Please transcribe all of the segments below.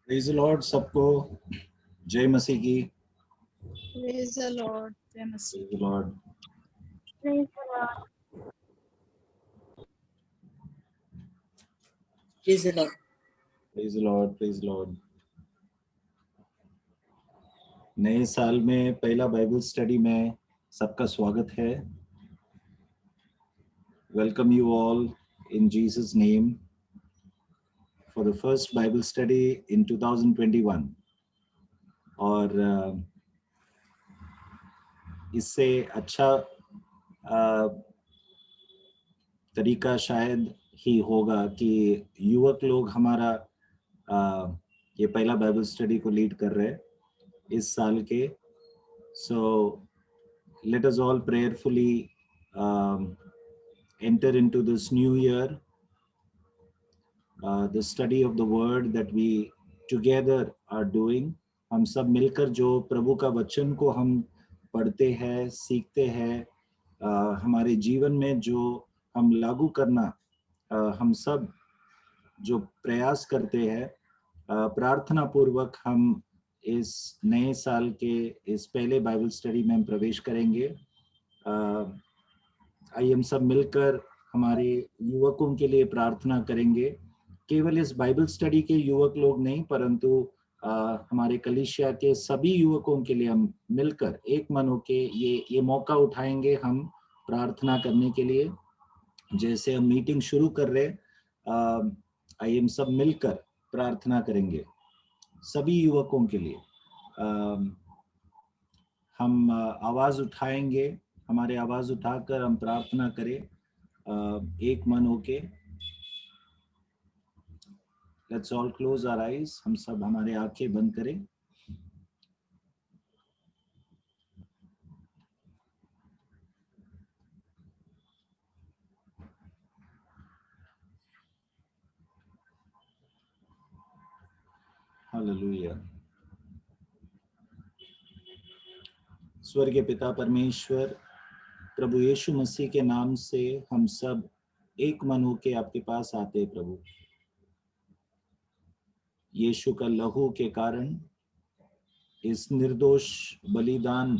Praise the Lord सबको। जय मसीह की। Praise the Lord. Praise the Lord. Praise the Lord. Praise the Lord. Praise the Lord. Praise the Lord. नए साल में पहला बाइबल स्टडी में सबका स्वागत है। Welcome you all in Jesus name for the first Bible study in 2021। और इससे अच्छा तरीका शायद ही होगा कि युवक लोग हमारा ये पहला बाइबल स्टडी को लीड कर रहे हैं इस साल के। So let us all prayerfully enter into this new year, the study of the word that we together are doing. हम सब मिलकर जो प्रभु का वचन को हम पढ़ते हैं, सीखते हैं, हमारे जीवन में जो हम लागू करना हम सब जो प्रयास करते हैं, प्रार्थना पूर्वक हम इस नए साल के इस पहले बाइबल स्टडी में हम प्रवेश करेंगे। आइए हम सब मिलकर हमारे युवकों के लिए प्रार्थना करेंगे। केवल इस बाइबल स्टडी के युवक लोग नहीं, परंतु हमारे कलीसिया के सभी युवकों के लिए हम मिलकर एक मन होके ये मौका उठाएंगे हम प्रार्थना करने के लिए। जैसे हम मीटिंग शुरू कर रहे, आइए हम सब मिलकर प्रार्थना करेंगे सभी युवकों के लिए। हम आवाज उठाएंगे, हमारे आवाज उठाकर हम प्रार्थना करें एक मन होके। Let's all close our eyes. हम सब हमारे आंखें बंद करें। हालेलुया। स्वर्गीय पिता परमेश्वर, प्रभु यीशु मसीह के नाम से हम सब एक मन होके आपके पास आते हैं। प्रभु यीशु का लहू के कारण, इस निर्दोष बलिदान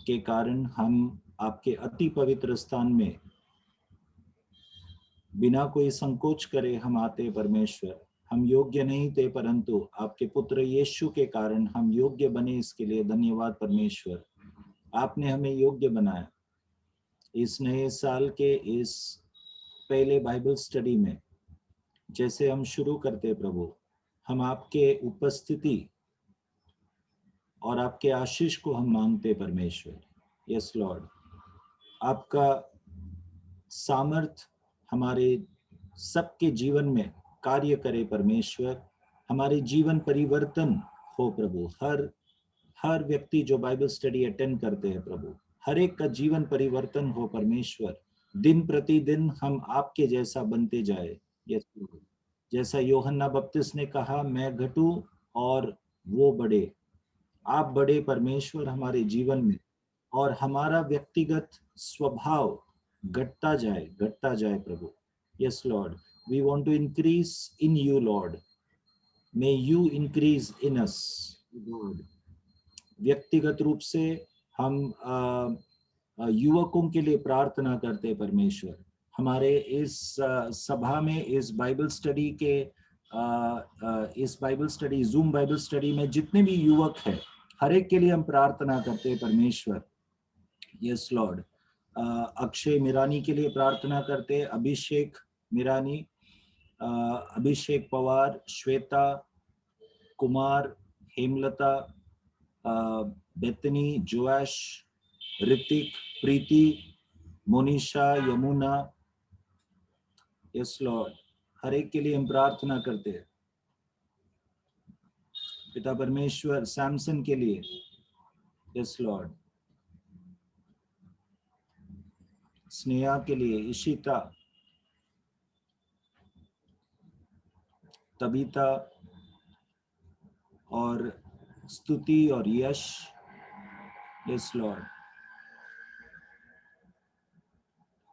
के कारण हम आपके अति पवित्र स्थान में बिना कोई संकोच करे हम आते। परमेश्वर, हम योग्य नहीं थे, परंतु आपके पुत्र यीशु के कारण हम योग्य बने। इसके लिए धन्यवाद परमेश्वर, आपने हमें योग्य बनाया। इस नए साल के इस पहले बाइबल स्टडी में जैसे हम शुरू करते प्रभु, हम आपके उपस्थिति और आपके आशीष को हम मांगते परमेश्वर। यस लॉर्ड, आपका सामर्थ हमारे सबके जीवन में कार्य करे परमेश्वर। हमारे जीवन परिवर्तन हो प्रभु। हर व्यक्ति जो बाइबल स्टडी अटेंड करते हैं प्रभु, हर एक का जीवन परिवर्तन हो परमेश्वर। दिन प्रतिदिन हम आपके जैसा बनते जाए। यस प्रभु, जैसा यूहन्ना बपतिस्मा ने कहा, मैं घटूं और वो बढ़े। आप बढ़े परमेश्वर हमारे जीवन में, और हमारा व्यक्तिगत स्वभाव घटता जाए प्रभु। Yes Lord, we want to increase in you Lord, may you increase in us Lord. व्यक्तिगत रूप से हम युवकों के लिए प्रार्थना करते परमेश्वर। हमारे इस सभा में, इस बाइबल स्टडी के इस Bible study, zoom Bible study में जितने भी युवक हैं, हर एक के लिए हम प्रार्थना करते हैं परमेश्वर। यस लॉर्ड, अक्षय मिरानी के लिए प्रार्थना करते, अभिषेक मिरानी, अभिषेक पवार, श्वेता, कुमार, हेमलता, बेतनी, जोश, ऋतिक, प्रीति, मोनिशा, यमुना। यस लॉर्ड, हर एक के लिए हम प्रार्थना करते हैं पिता परमेश्वर। सैमसन के लिए, यस लॉर्ड, स्नेहा के लिए, इशिता, तबीता और स्तुति और यश। यस लॉर्ड,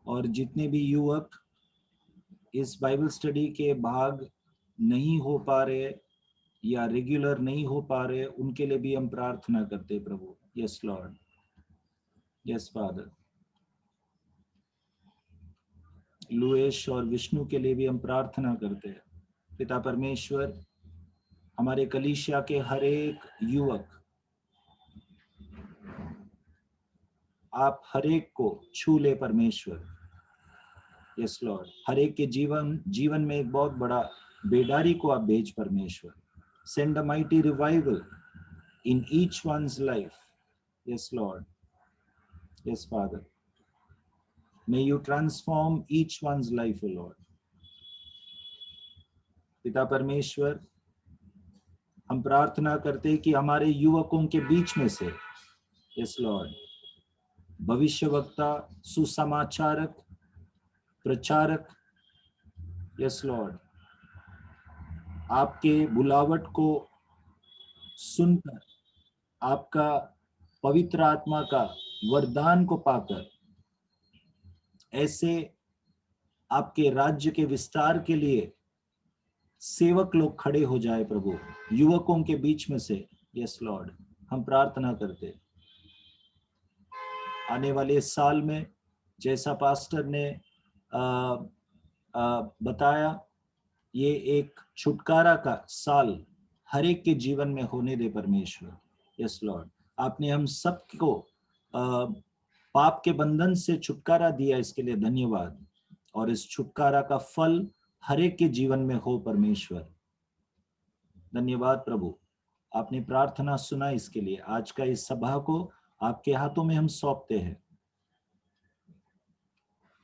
और जितने भी युवक इस बाइबल स्टडी के भाग नहीं हो पा रहे, या रेगुलर नहीं हो पा रहे, उनके लिए भी हम प्रार्थना करते प्रभु। Yes Lord, yes Father. लुएश और विष्णु के लिए भी हम प्रार्थना करते हैं पिता परमेश्वर। हमारे कलीसिया के हर एक युवक, आप हर एक को छू ले परमेश्वर। यस लॉर्ड, हर एक के जीवन में एक बहुत बड़ा बेदारी को आप भेज परमेश्वर। Send a mighty revival in each one's life. Yes Lord, yes Father. May you transform each one's life, O Lord. पिता परमेश्वर, हम प्रार्थना करते हैं कि हमारे युवकों के बीच में से, यस लॉर्ड, भविष्यवक्ता, सुसमाचारक, प्रचारक, यस लॉर्ड, आपके बुलावट को सुनकर, आपका पवित्र आत्मा का वरदान को पाकर, ऐसे आपके राज्य के विस्तार के लिए सेवक लोग खड़े हो जाए प्रभु, युवकों के बीच में से। यस लॉर्ड, हम प्रार्थना करते आने वाले साल में, जैसा पास्टर ने बताया, ये एक छुटकारा का साल हर एक के जीवन में होने दे परमेश्वर। यस लॉर्ड, आपने हम सबको पाप के बंधन से छुटकारा दिया, इसके लिए धन्यवाद। और इस छुटकारा का फल हर एक के जीवन में हो परमेश्वर। धन्यवाद प्रभु, आपने प्रार्थना सुना, इसके लिए आज का इस सभा को आपके हाथों में हम सौंपते हैं।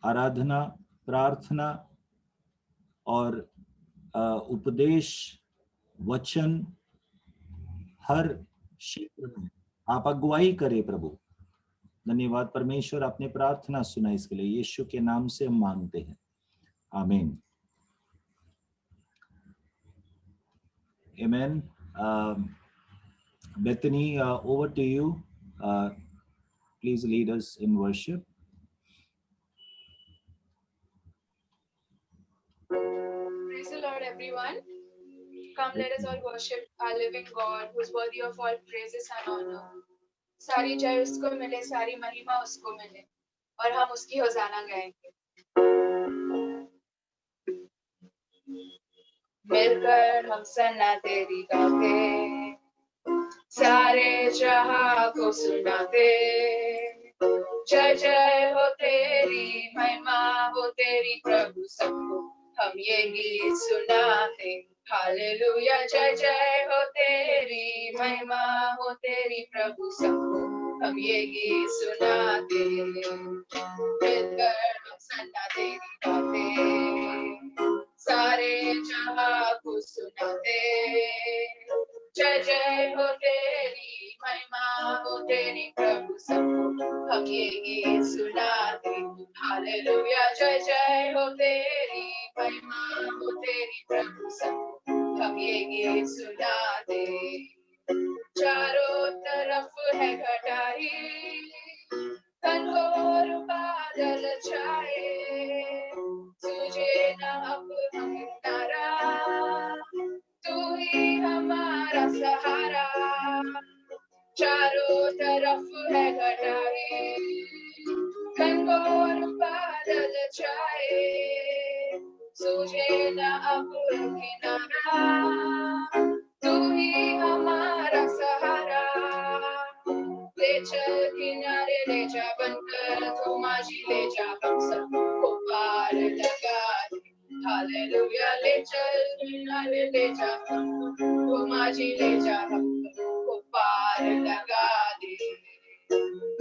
आराधना, प्रार्थना और उपदेश, वचन, हर क्षेत्र में आप अगुवाई करें प्रभु। धन्यवाद परमेश्वर, आपने प्रार्थना सुना, इसके लिए यीशु के नाम से हम मांगते हैं, आमीन। Amen. Bethany, over to you. Please lead us in worship. Praise the Lord, everyone. Come, let us all worship our living God, who is worthy of all praises and honor. सारी जय उसको मिले, सारी महिमा उसको मिले, और हम उसकी होजाना गाएंगे। मिलकर हम सन्ना तेरी गाते, सारे जहां को सुनाते। जय जय हो तेरी, महिमा हो तेरी प्रभु, सबको हम ये गीत सुनाते। हालेलुया, जय जय हो तेरी, महिमा हो तेरी प्रभु, सबको हम ये गीत सुनाते। मिलकर हम सन्ना तेरी गाते, सारे जहां को सुनाते। जय जय हो तेरी, महिमा हो तेरी प्रभु, सबको हम ये गीत सुनाते। हालेलुया, जय जय हो तेरी, महिमा हो तेरी प्रभु, सबको हम ये गीत सुनाते। चारों तरफ है घटाई, घनघोर बादल छाए, तुझे ना अब हम किनारा, तू ही हमारा सहारा। चारों तरफ है घटाई, घनघोर बादल छाए, तुझे ना अब किनारा, तू ही हमारा सहारा। ले चल किनारे, ले जा बनकर तू माझी, ले जा हम सबको पार लगा दे। हालेलुया, ले चल किनारे, ले जा तू माझी, ले जा हम सबको पार लगा दे।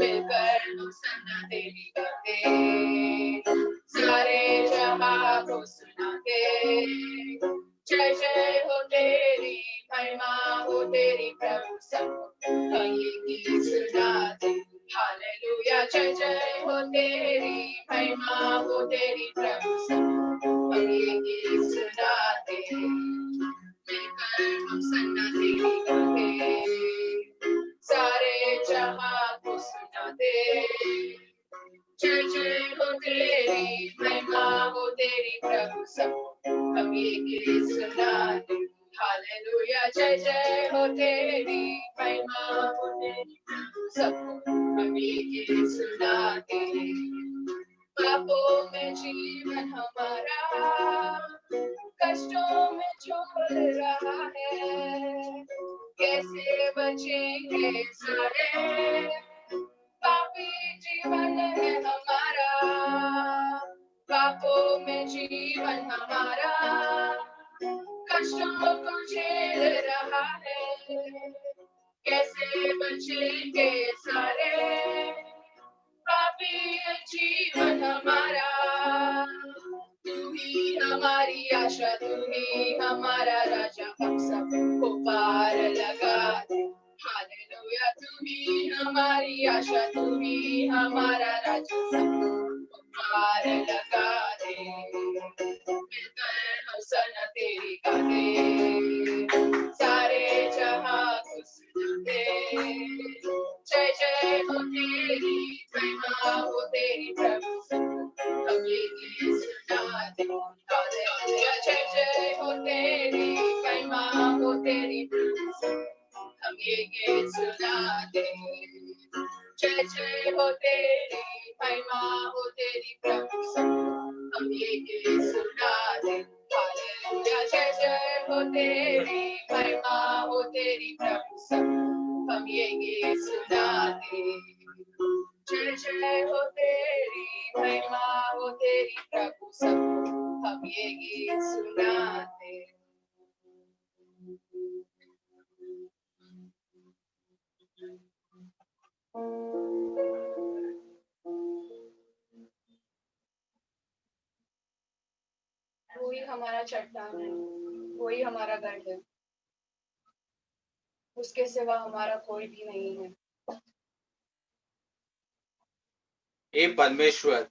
मिलकर हम सन्ना तेरी गाते, सारे जहां को सुनाते। जय जय हो तेरी, महिमा हो तेरी प्रभु, सबको हम ये गीत सुनाते। हालेलुया, जय जय हो तेरी, महिमा हो तेरी प्रभु, सबको हम ये गीत सुनाते। मिलकर हम सन्ना तेरी गाते, सारे जहां को सुनाते। जय जय हो तेरी, महिमा हो तेरी प्रभु, सबको हम ये गीत सुनाते। हालेलुया, जय जय हो तेरी महिमा हो तेरी, सबको हम ये सुनाते। पापों में जीवन हमारा कष्टों में झोल रहा है, कैसे बचेंगे सारे, पापी जीवन है हमारा। पापों में जीवन हमारा कष्टों को झेल रहा है, कैसे बचेंगे सारे, पापी जीवन हमारा। तू ही हमारी आशा, तू ही हमारा राजा, हम सबको पार लगा दे। हालेलुया, तू ही हमारी आशा, तू ही हमारा राजा, सबको पार लगा दे। मिलकर हौसला तेरी गाते, सारे जहां को सुनाते। जय जय हो तेरी महिमा हो तेरी प्रभु, हम ये गीत सुनाते। हालेलुया, जय जय हो तेरी महिमा हो तेरी प्रभु, हम ये गीत सुनाते। जय जय हो तेरी महिमा हो तेरी प्रभु, हम ये गीत सुनाते। हालेलुया, जय जय हो तेरी महिमा हो तेरी प्रभु, हम ये गीत सुनाते। जय जय हो तेरी महिमा हो तेरी प्रभु, हम ये गीत सुनाते। वही हमारा चट्टान है, वही हमारा गढ़ है, उसके सिवा हमारा कोई भी नहीं है। हे परमेश्वर,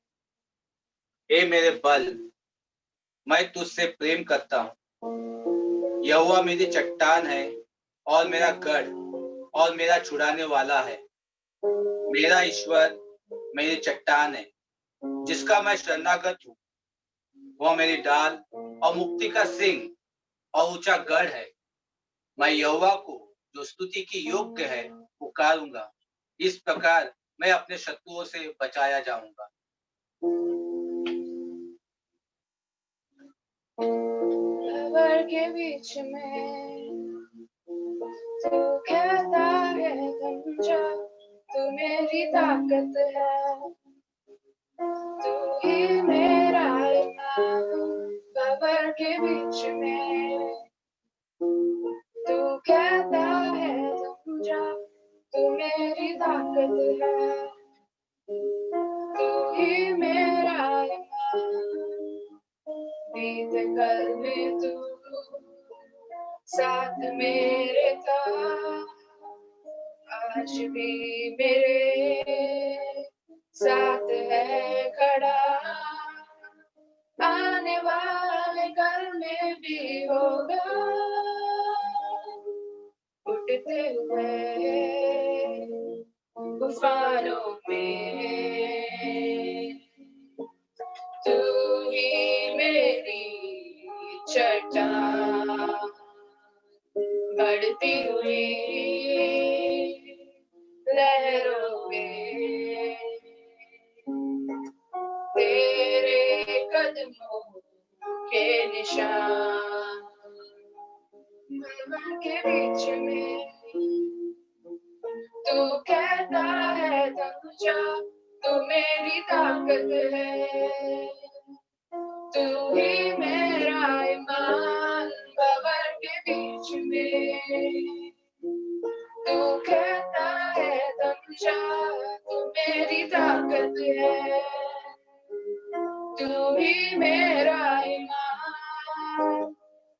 हे मेरे बल, मैं तुझसे प्रेम करता हूँ। यहोवा मेरी चट्टान है और मेरा गढ़ और मेरा छुड़ाने वाला है। मेरा ईश्वर मेरी चट्टान है, जिसका मैं शरणागत हूँ। वह मेरी ढाल और मुक्ति का सिंह और ऊंचा गढ़ है। मैं यहोवा को, जो स्तुति की योग्य है, पुकारूंगा। इस प्रकार मैं अपने शत्रुओं से बचाया जाऊंगा। लहर के बीच में तू कहता है थम जा, तू मेरी ताकत है, तू ही मेरा इमाम। लहर के बीच में तू कहता है थम जा, तू मेरी ताकत है, तू ही मेरा इमाम। बीत कल में तू साथ मेरे था, आज भी मेरे साथ है खड़ा। आने वाले कल में भी होगा, उठते हुए तूफानों में तू ही मेरी चट्टान, बढ़ती हुई लहरों में तेरे कदमों के निशान। लहर के बीच में तू कहता है थम जा, तू मेरी ताकत है, तू ही मेरा ईमान। बवर के बीच में तू कहता है थम जा, तू मेरी ताकत है, तू ही मेरा ईमान।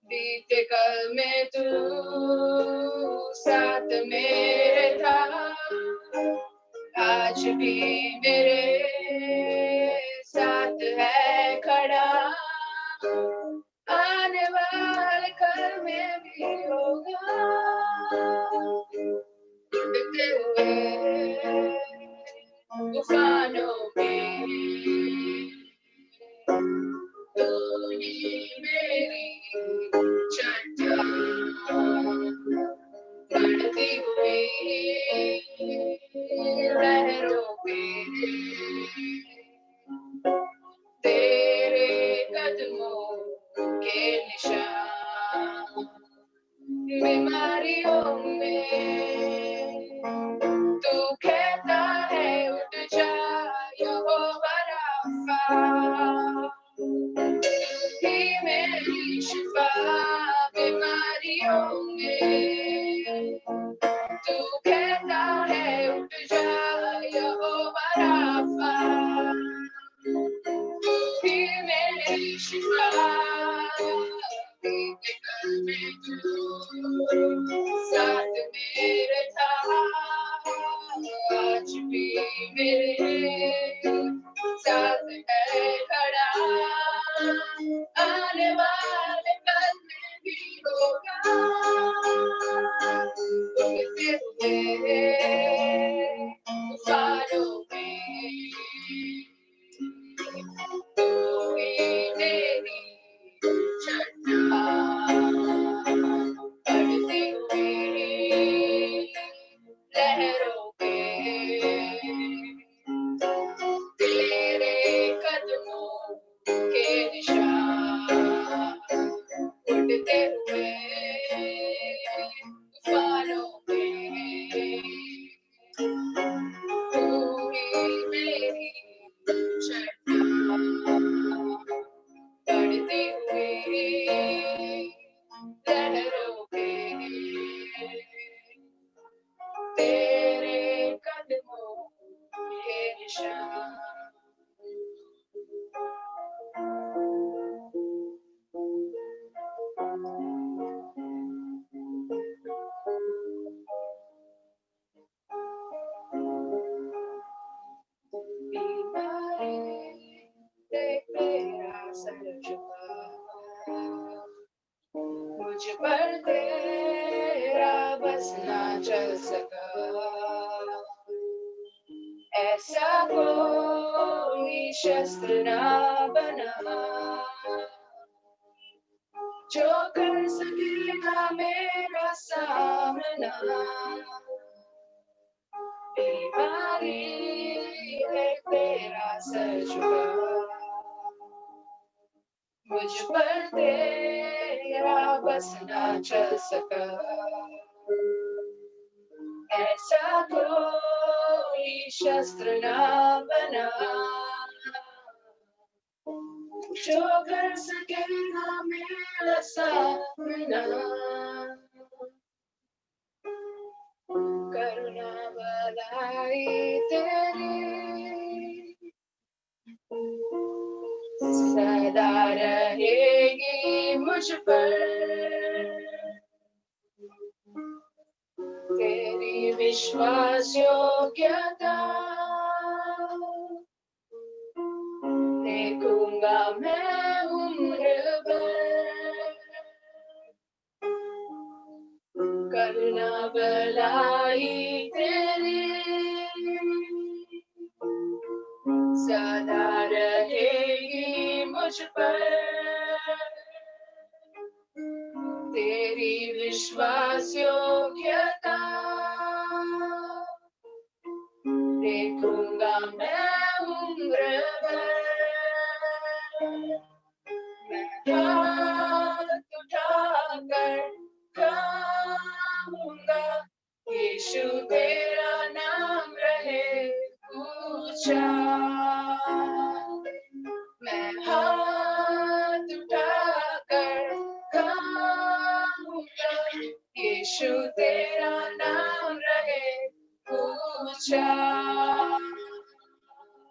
बीते कल में तू साथ मेरे था, आज भी मेरे साथ है खड़ा। आने वाले कल में भी होगा, उड़ते हुए तूफानों में तू ही मेरी चट्टान, कदमों के निशान, बीमारियों में तू कहता है उठ जा यहोवा राफा, ही मेरी शिफा, बीमारियों में तू कहता है उठ जा यहोवा राफा, ही मेरी शिफा, कल में तू साथ मेरे था, आज भी मेरे साथ है खड़ा, आने वाले कल में भी होगा, उगते हुए तूफानों में तू ही मेरी चट्टान, बढ़ती हुई लहरों में तेरे कदमों के निशान, उड़ते हुए तूफानों में तू ही मेरी चट्टान, बढ़ती हुई लहरों में तेरे कदमों के निशान। तेरा सर झुका, मुझ पर तेरा बस ना चल सका, ऐसा कोई शस्त्र ना बना जो कर सकेगा मेरा सामना, बीमारी है तेरा सर झुका, मुझ पर तेरा बस ना चल सका, ऐसा कोई शस्त्र ना बना जो कर सकेगा मेरा सामना, करुणा भलाई तेरी सदा रहेगी मुझ पर, तेरी विश्वास योग्यता देखूंगा मैं उम्र भर, करुणा भलाई तेरी सदा रहेगी मुझ पर, तेरी विश्वास योग्यता देखूंगा मैं उम्र भर, मैं हाथ उठाकर गाऊंगा यीशु तेरा नाम रहे ऊंचा, मैं हाथ उठाकर गाऊंगा यीशु तेरा नाम रहे ऊंचा,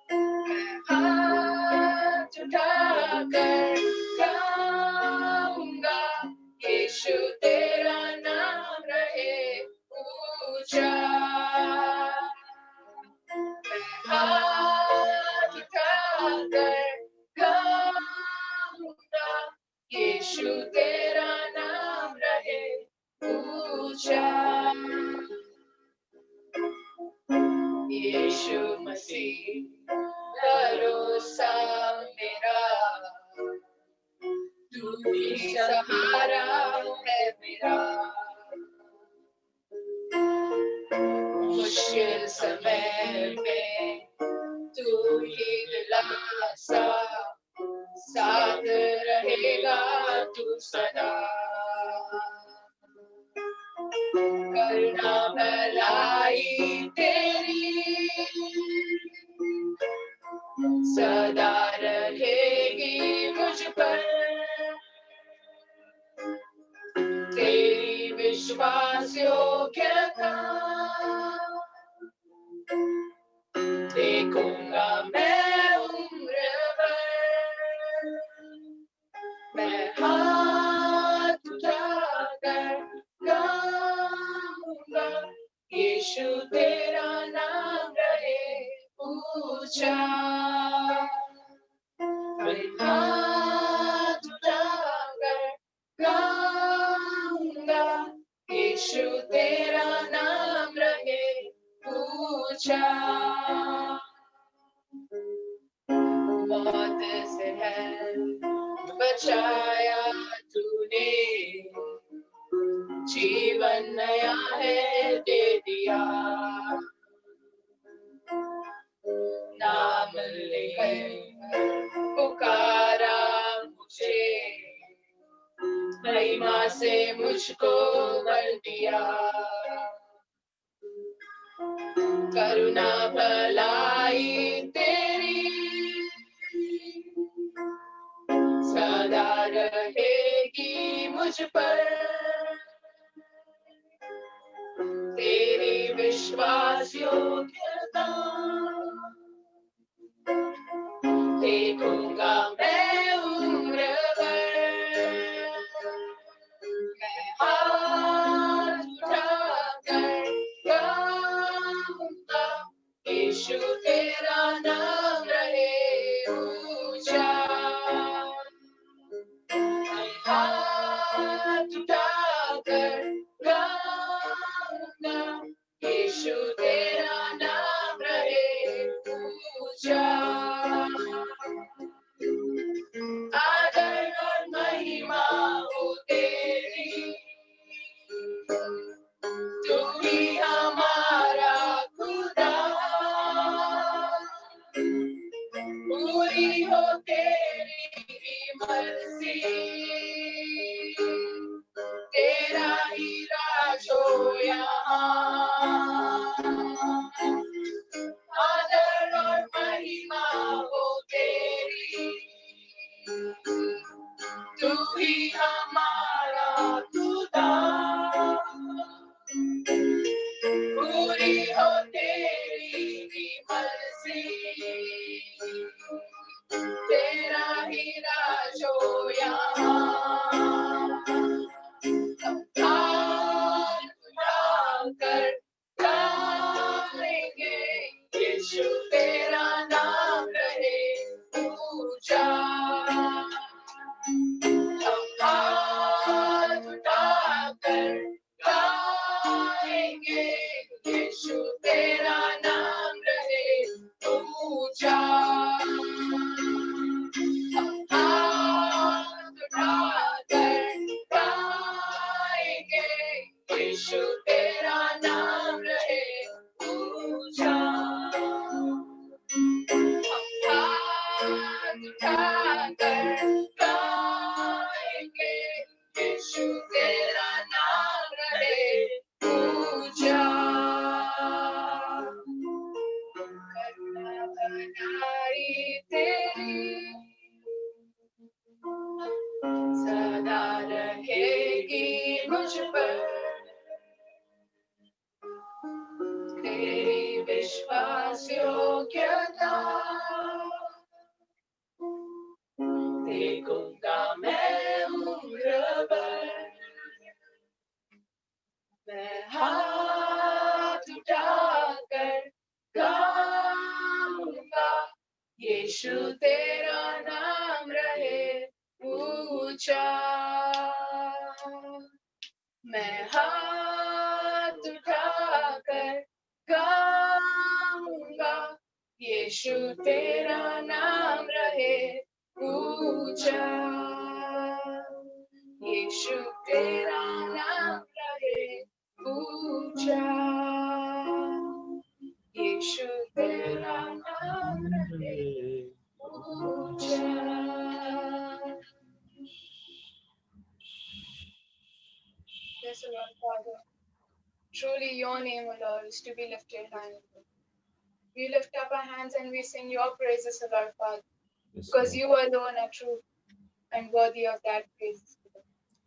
मैं हाथ उठाकर गाऊंगा यीशु तेरा नाम रहे ऊंचा, मैं हाथ उठाकर गाऊंगा यीशु तेरा नाम रहे ऊंचा, यीशु मसीह भरोसा मेरा, तू ही सहारा है मेरा, मुश्किल समय में तू ही दिलासा साथ रहेगा तू सदा। करुणा भलाई तेरी सदा रहेगी मुझ पर, तेरी विश्वास योग्यता देखूंगा मैं उम्र भर। मैं हाथ उठाकर गाऊंगा, यीशु तेरा नाम रहे ऊंचा। मैं हाथ उठाकर गाऊंगा, यीशु तेरा नाम रहे ऊंचा। मौत से है बचाया तूने, जीवन नया है दे दिया। नाम लेकर पुकारा मुझे, महिमा से मुझको भर दिया। करुणा भलाई तेरी सदा रहेगी मुझ पर, तेरी विश्वास योग्यता देखूंगा मैं उम्र भर। मैं हाथ उठाकर गाऊंगा, यीशु तेरा नाम रहे ऊंचा। मैं हाथ उठाकर गाऊंगा, यीशु तेरा नाम रहे ऊंचा। आदर और महिमा हो तेरी, तू ही हमारा खुदा। पूरी हो तेरी मर्जी, तेरा ही राज हो यहाँ। आदर और महिमा हो तेरी, तू ही हमारा खुदा। पूरी हो तेरी मर्जी, तेरा ही राज हो यहाँ। हाथ उठाकर गाएंगे, यीशु तेरा नाम रहे ऊंचा। हाथ उठाकर गाएंगे, यीशु तेरा नाम रहे ऊंचा। हाथ उठाकर गाएंगे, यीशु तेरा नाम रहे ऊंचा। हाथ उठाकर गाएंगे, यीशु तेरा नाम रहे ऊंचा। करुणा भलाई तेरी सदा रहेगी मुझ पर, तेरी विश्वास योग्यता देखूंगा मैं उम्र भर। मैं हाथ उठाकर गाऊंगा, यीशु तेरा नाम रहे ऊंचा। मैं हाथ उठाकर गाऊंगा, यीशु तेरा नाम रहे ऊंचा। यीशु तेरा नाम रहे ऊंचा। यीशु तेरा नाम रहे ऊंचा। Yes, O Lord Father. Truly your name, O Lord, is to be lifted high. We lift up our hands and we sing your praises, O Lord Father, Yes, because Lord. you alone are true and worthy of that praise.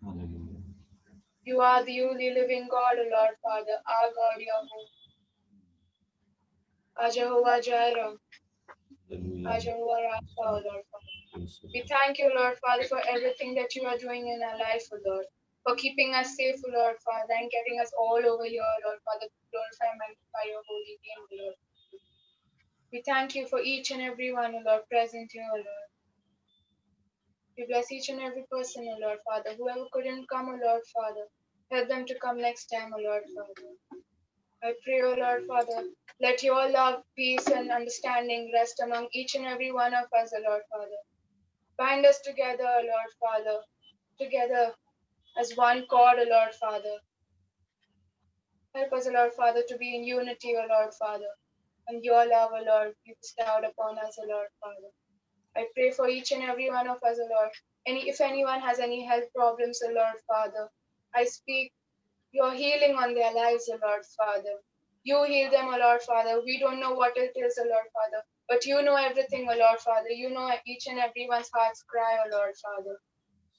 Hallelujah. You are the only living God, O Lord Father, our God, your home. Our Jehovah Jireh, Hallelujah. our Jehovah Rapha, O Lord Father. Yes, Lord. We thank you, Lord Father, for everything that you are doing in our life, O Lord, for keeping us safe, O Lord Father, and getting us all over here, Lord Father, to glorify and magnify your holy name, O Lord. We thank you for each and every one, O Lord, present here, O Lord. We bless each and every person, O Lord Father. Whoever couldn't come, O Lord Father, help them to come next time, O Lord Father. I pray, O Lord Father, let your love, peace, and understanding rest among each and every one of us, O Lord Father. Bind us together, O Lord Father, together as one cord, O Lord Father. Help us, O Lord Father, to be in unity, O Lord Father, and your love, O Lord, be bestowed upon us, O Lord Father. I pray for each and every one of us, O Lord. If anyone has any health problems, O Lord Father, I speak your healing on their lives, O Lord Father. You heal them, O Lord Father. We don't know what it is, O Lord Father, but you know everything, O Lord Father. You know each and everyone's heart's cry, O Lord Father.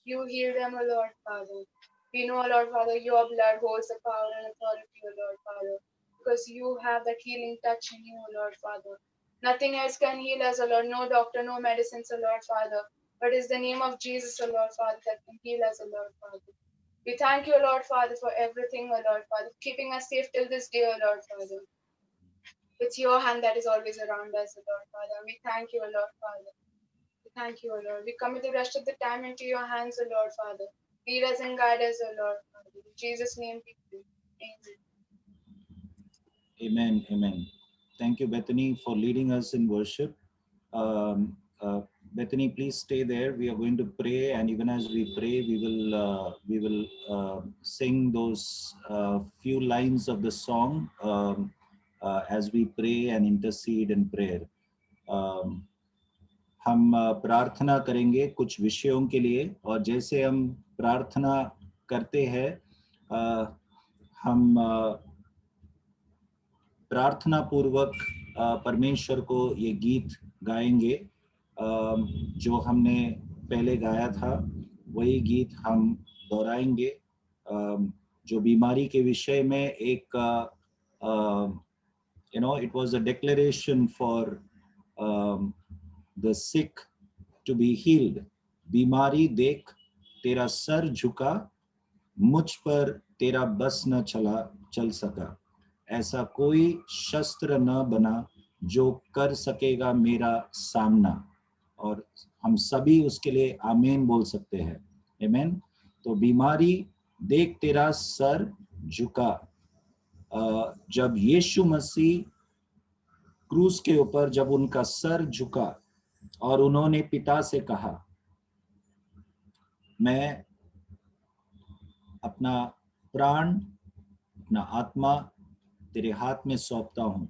You heal them, O Lord Father. We know, O Lord Father, your blood holds the power and authority, O Lord Father, because you have that healing touch in you, O Lord Father. Nothing else can heal us, O Lord. No doctor, no medicines, O Lord Father. But it's the name of Jesus, O Lord Father, that can heal us, O Lord Father. We thank you, Lord Father, for everything, O Lord Father, keeping us safe till this day, O Lord Father. It's your hand that is always around us, O Lord Father. We thank you, O Lord Father. We thank you, O Lord. We commit the rest of the time into your hands, O Lord Father. Lead us and guide us, O Lord Father. In Jesus' name we pray. Amen. Amen. Amen. Thank you, Bethany, for leading us in worship. Bethany, please stay there. We are going to pray, and even as we pray, we will sing those few lines of the song as we pray and intercede in prayer. हम प्रार्थना करेंगे कुछ विषयों के लिए, और जैसे हम प्रार्थना करते हैं हम प्रार्थना पूर्वक परमेश्वर को ये गीत गाएंगे जो हमने पहले गाया था, वही गीत हम दोहराएंगे। जो बीमारी के विषय में एक it was a declaration for the sick to be healed. बीमारी देख तेरा सर झुका, मुझ पर तेरा बस न चल सका, ऐसा कोई शस्त्र न बना जो कर सकेगा मेरा सामना। और हम सभी उसके लिए आमीन बोल सकते हैं। आमीन। तो बीमारी देख तेरा सर झुका, जब यीशु मसीह क्रूस के ऊपर जब उनका सर झुका और उन्होंने पिता से कहा, मैं अपना प्राण अपना आत्मा तेरे हाथ में सौंपता हूं,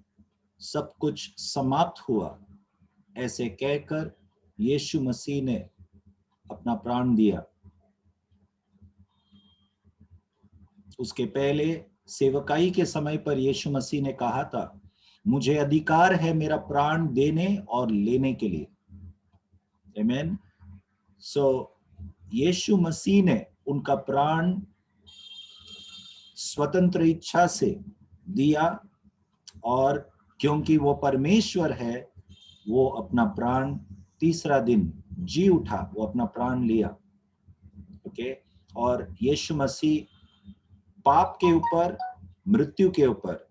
सब कुछ समाप्त हुआ, ऐसे कहकर यीशु मसीह ने अपना प्राण दिया। उसके पहले सेवकाई के समय पर यीशु मसीह ने कहा था, मुझे अधिकार है मेरा प्राण देने और लेने के लिए। आमीन। सो यीशु मसीह ने उनका प्राण स्वतंत्र इच्छा से दिया, और क्योंकि वो परमेश्वर है, वो अपना प्राण तीसरा दिन जी उठा, वो अपना प्राण लिया। ओके। और यीशु मसीह पाप के ऊपर, मृत्यु के ऊपर,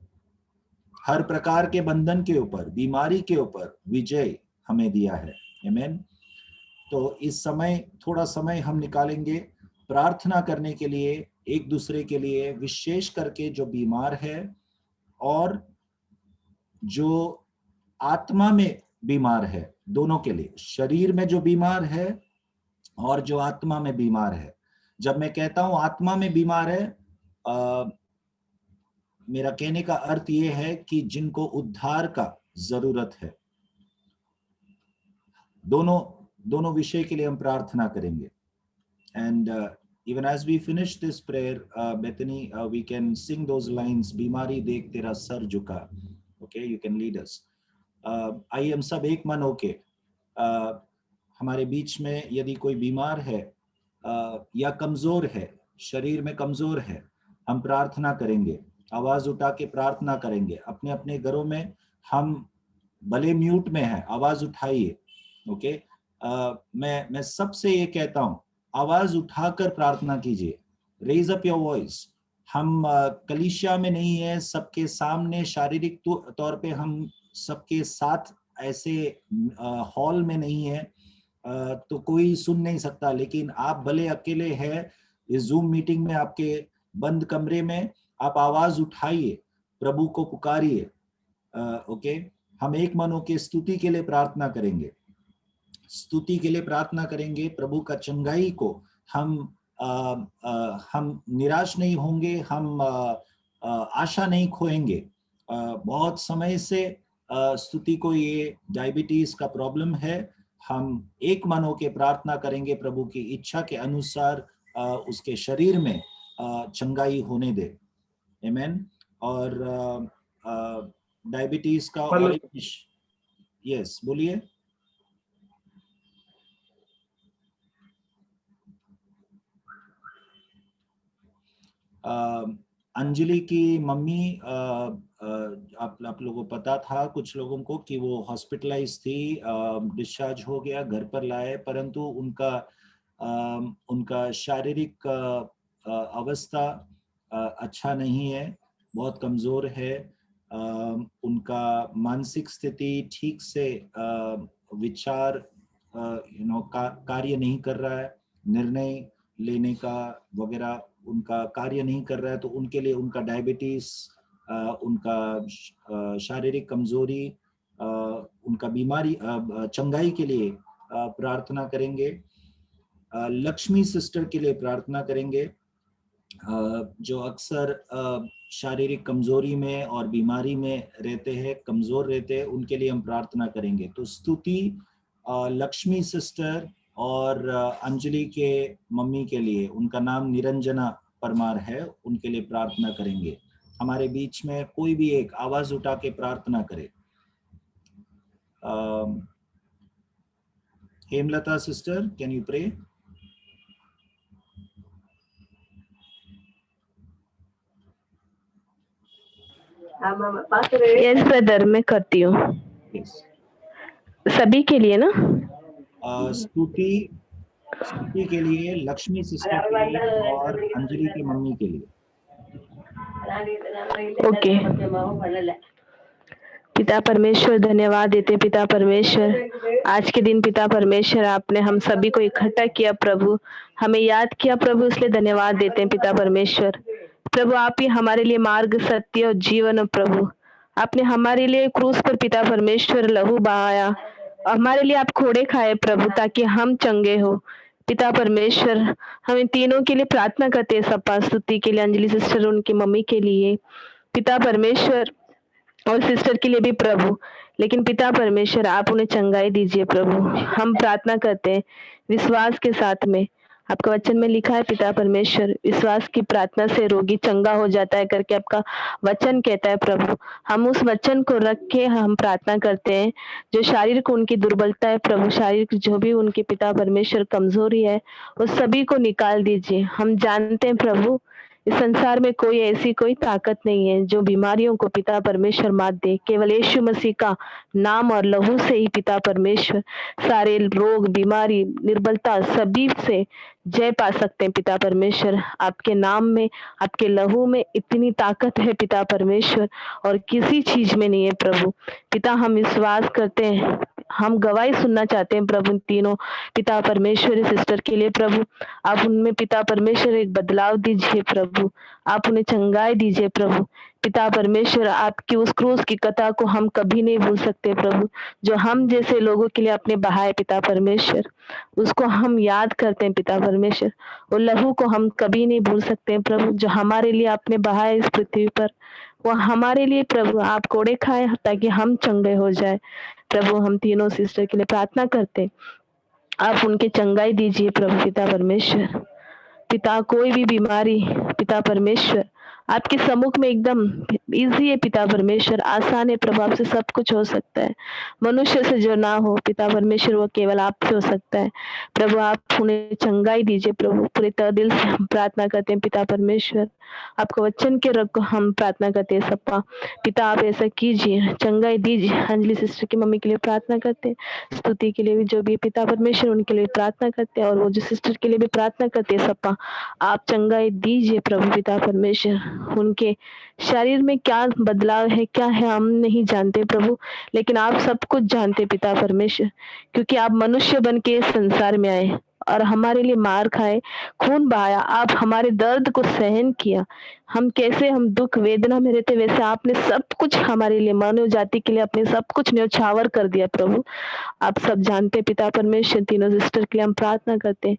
हर प्रकार के बंधन के ऊपर, बीमारी के ऊपर विजय हमें दिया है। आमीन। तो इस समय थोड़ा समय हम निकालेंगे प्रार्थना करने के लिए, एक दूसरे के लिए, विशेष करके जो बीमार है और जो आत्मा में बीमार है, दोनों के लिए, शरीर में जो बीमार है और जो आत्मा में बीमार है। जब मैं कहता हूं आत्मा में बीमार है, मेरा कहने का अर्थ ये है कि जिनको उद्धार का जरूरत है। दोनों विषय के लिए हम प्रार्थना करेंगे। And even as we finish this prayer, Bethany, we can sing those lines, बीमारी देख तेरा सर झुका. Okay, you can lead us. आइए हम सब एक मन होके हमारे बीच में यदि कोई बीमार है या कमजोर है, शरीर में कमजोर है, हम प्रार्थना करेंगे, आवाज उठा के प्रार्थना करेंगे. अपने अपने घरों में हम भले म्यूट में है, आवाज उठाइए. ओके, मैं सबसे ये कहता हूँ, आवाज उठाकर प्रार्थना कीजिए. Raise up your voice. हम कलीसिया में नहीं है, सबके सामने शारीरिक तौर पे हम सबके साथ ऐसे हॉल में नहीं है, तो कोई सुन नहीं सकता. लेकिन आप भले अकेले हैं इस जूम मीटिंग में, आपके बंद कमरे में, आप आवाज उठाइए, प्रभु को पुकारिए. ओके, हम एक मन होकर स्तुति के लिए प्रार्थना करेंगे, स्तुति के लिए प्रार्थना करेंगे. प्रभु का चंगाई को हम निराश नहीं होंगे, हम आशा नहीं खोएंगे. बहुत समय से स्तुति को ये डायबिटीज का प्रॉब्लम है. हम एक मन होकर प्रार्थना करेंगे, प्रभु की इच्छा के अनुसार उसके शरीर में चंगाई होने दे. आमीन. और डायबिटीज का और यस बोलिए. अंजलि की मम्मी, आप लोगों को पता था कुछ लोगों को कि वो हॉस्पिटलाइज थी, डिस्चार्ज हो गया, घर पर लाए, परंतु उनका शारीरिक अवस्था अच्छा नहीं है, बहुत कमजोर है. उनका मानसिक स्थिति ठीक से विचार कार्य नहीं कर रहा है, निर्णय लेने का वगैरह उनका कार्य नहीं कर रहा है. तो उनके लिए उनका डायबिटीज, उनका शारीरिक कमजोरी, उनका बीमारी चंगाई के लिए प्रार्थना करेंगे. लक्ष्मी सिस्टर के लिए प्रार्थना करेंगे, जो अक्सर शारीरिक कमजोरी में और बीमारी में रहते हैं, कमजोर रहते हैं, उनके लिए हम प्रार्थना करेंगे. तो स्तुति लक्ष्मी सिस्टर और अंजलि के मम्मी के लिए, उनका नाम निरंजना परमार है, उनके लिए प्रार्थना करेंगे. हमारे बीच में कोई भी एक आवाज उठा के प्रार्थना करे. Hemlata sister, can you pray? Yes brother, मैं करती हूँ. सभी के लिए ना? स्तुति के लिए, लक्ष्मी सिस्टर के लिए और अंजलि की मम्मी के लिए. ओके. पिता परमेश्वर, धन्यवाद देते पिता परमेश्वर, आज के दिन पिता परमेश्वर आपने हम सभी को इकट्ठा किया प्रभु, हमें याद किया प्रभु, इसलिए धन्यवाद देते हैं पिता परमेश्वर. प्रभु आप ही हमारे लिए मार्ग, सत्य और जीवन हो प्रभु. आपने हमारे लिए क्रूस पर पिता परमेश्वर लहू बहाया, हमारे लिए आप खोड़े खाए प्रभु, ताकि हम चंगे हो. पिता परमेश्वर हम इन तीनों के लिए प्रार्थना करते हैं, सपा स्तुति के लिए, अंजलि सिस्टर, उनकी मम्मी के लिए पिता परमेश्वर, और सिस्टर के लिए भी प्रभु. लेकिन पिता परमेश्वर आप उन्हें चंगाई दीजिए प्रभु. हम प्रार्थना करते हैं विश्वास के साथ में, आपका वचन में लिखा है पिता परमेश्वर, विश्वास की प्रार्थना से रोगी चंगा हो जाता है करके आपका वचन कहता है प्रभु. हम उस वचन को रख के हम प्रार्थना करते हैं. जो शारीरिक उनकी दुर्बलता है प्रभु, शारीरिक जो भी उनके पिता परमेश्वर कमजोरी है, वो सभी को निकाल दीजिए. हम जानते हैं प्रभु इस संसार में कोई ऐसी कोई ताकत नहीं है जो बीमारियों को पिता परमेश्वर मात दे. केवल यीशु मसीह का नाम और लहू से ही पिता परमेश्वर सारे रोग, बीमारी, निर्बलता सभी से जय पा सकते हैं पिता परमेश्वर. आपके नाम में, आपके लहू में इतनी ताकत है पिता परमेश्वर, और किसी चीज में नहीं है प्रभु. पिता हम विश्वास करते हैं, हम गवाही सुनना चाहते हैं प्रभु तीनों पिता परमेश्वर सिस्टर के लिए प्रभु. आप उनमें पिता परमेश्वर एक बदलाव दीजिए प्रभु, आप उन्हें चंगाई दीजिए प्रभु. पिता परमेश्वर आपकी उस क्रूस की कथा को हम कभी नहीं भूल सकते प्रभु, जो हम जैसे लोगों के लिए आपने बहाए पिता परमेश्वर, उसको हम याद करते हैं पिता परमेश्वर. वो लहू को हम कभी नहीं भूल सकते हैं प्रभु, जो हमारे लिए आपने बहाए इस पृथ्वी पर. वो हमारे लिए प्रभु आप कोड़े खाए ताकि हम चंगे हो जाए प्रभु. हम तीनों सिस्टर के लिए प्रार्थना करते, आप उनके चंगाई दीजिए प्रभु पिता परमेश्वर. पिता कोई भी बीमारी पिता परमेश्वर आपके सम्मुख में एकदम इजी है पिता परमेश्वर, आसान है प्रभु, आपसे सब कुछ हो सकता है। मनुष्य से जो ना हो पिता परमेश्वर वो केवल आपसे हो सकता है। प्रभु आप उन्हें चंगाई दीजिए प्रभु, पूरे तहे दिल से हम प्रार्थना करते हैं पिता परमेश्वर, आपको वचन के रखो हम प्रार्थना करते हैं सप्पा। पिता आप ऐसा कीजिए, चंगाई दीजिए। अंजलि सिस्टर की मम्मी के लिए प्रार्थना करते हैं, स्तुति के लिए भी जो भी पिता परमेश्वर उनके लिए प्रार्थना करते हैं, और वो जो सिस्टर के लिए भी प्रार्थना करते हैं सप्पा, आप चंगाई दीजिए प्रभु पिता परमेश्वर। उनके शरीर में क्या बदलाव है क्या है हम नहीं जानते प्रभु, लेकिन आप सब कुछ जानते पिता परमेश्वर, क्योंकि आप मनुष्य बन के इस संसार में आए और हमारे लिए मार खाए, खून बहाया, आप हमारे दर्द को सहन किया। हम कैसे हम दुख वेदना में रहते, वैसे आपने सब कुछ हमारे लिए, मानव जाति के लिए अपने सब कुछ न्यौछावर कर दिया प्रभु। आप सब जानते पिता परमेश्वर। तीनों सिस्टर के लिए हम प्रार्थना करते हैं,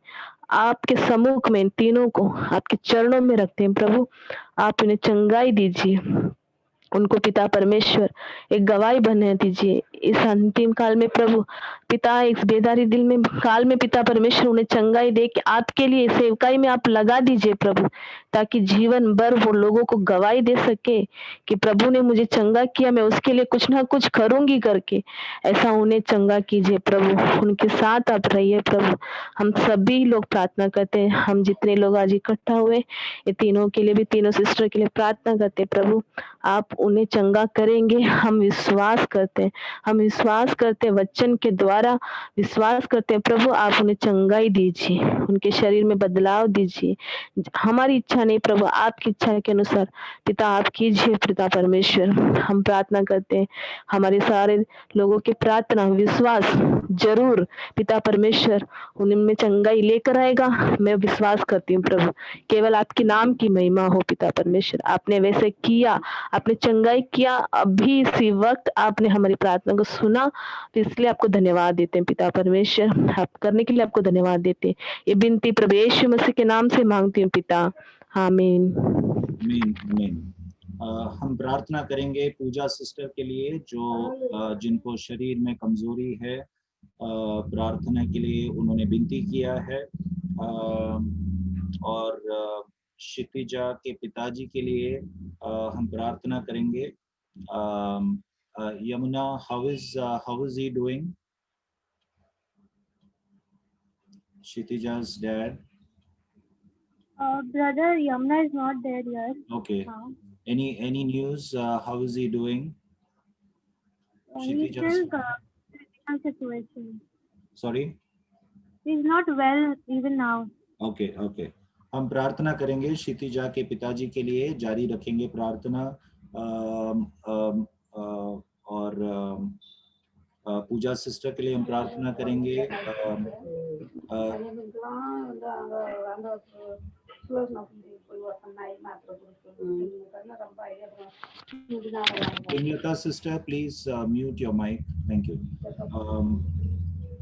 आपके सम्मुख में तीनों को आपके चरणों में रखते हैं प्रभु, आप इन्हें चंगाई दीजिए, उनको पिता परमेश्वर एक गवाही बनने दीजिए इस अंतिम काल में प्रभु। पिता इस बेदारी दिल में काल में पिता परमेश्वर उन्हें चंगाई दे के आपके लिए सेवकाई में आप लगा दीजिए प्रभु, ताकि जीवन भर वो लोगों को गवाही दे सके कि प्रभु ने मुझे चंगा किया, मैं उसके लिए कुछ ना कुछ करूंगी करके। ऐसा उन्हें चंगा कीजिए प्रभु, उनके साथ आप रहिए प्रभु। हम सभी लोग प्रार्थना करते हैं, हम जितने लोग आज इकट्ठा हुए ये तीनों के लिए भी, तीनों सिस्टर के लिए प्रार्थना करते हैं प्रभु, आप उन्हें चंगा करेंगे। हम विश्वास करते हैं, हम विश्वास करते हैं, वचन के द्वारा विश्वास करते हैं प्रभु, आप उन्हें चंगाई दीजिए, उनके शरीर में बदलाव दीजिए। हमारी इच्छा नहीं प्रभु, आपकी इच्छा के अनुसार पिता आप कीजिए पिता परमेश्वर। हम प्रार्थना करते हैं, हमारे सारे लोगों की प्रार्थना विश्वास जरूर पिता परमेश्वर उनमें चंगाई लेकर आएगा। मैं विश्वास करती हूँ प्रभु, केवल आपके नाम की महिमा हो पिता परमेश्वर। आपने वैसे किया, आपने चंगाई किया, अभी इसी वक्त आपने हमारी प्रार्थना को सुना, तो इसलिए आपको धन्यवाद देते हैं पिता परमेश्वर। आप करने के लिए आपको धन्यवाद देते हैं। ये बिनती प्रभु यीशु मसीह के नाम से मांगती हूँ पिता, आमीन। आमीन आमीन। हम प्रार्थना करेंगे पूजा सिस्टर के लिए जो जिनको शरीर में कमजोरी है, प्रार्थना के लिए उन्होंने विनती किया है। और क्षितिजा के पिताजी के लिए हम प्रार्थना करेंगे। Yamuna, how is he doing? Kshitija's dad. Brother Yamuna is not there yet. Okay. Now. Any news? How is he doing? He's still critical situation. Sorry? He's not well even now. Okay, okay. हम प्रार्थना करेंगे क्षितिजा के पिताजी के लिए, जारी रखेंगे प्रार्थना। और पूजा सिस्टर के लिए हम प्रार्थना करेंगे। Inlata sister, please mute your mic. Thank you.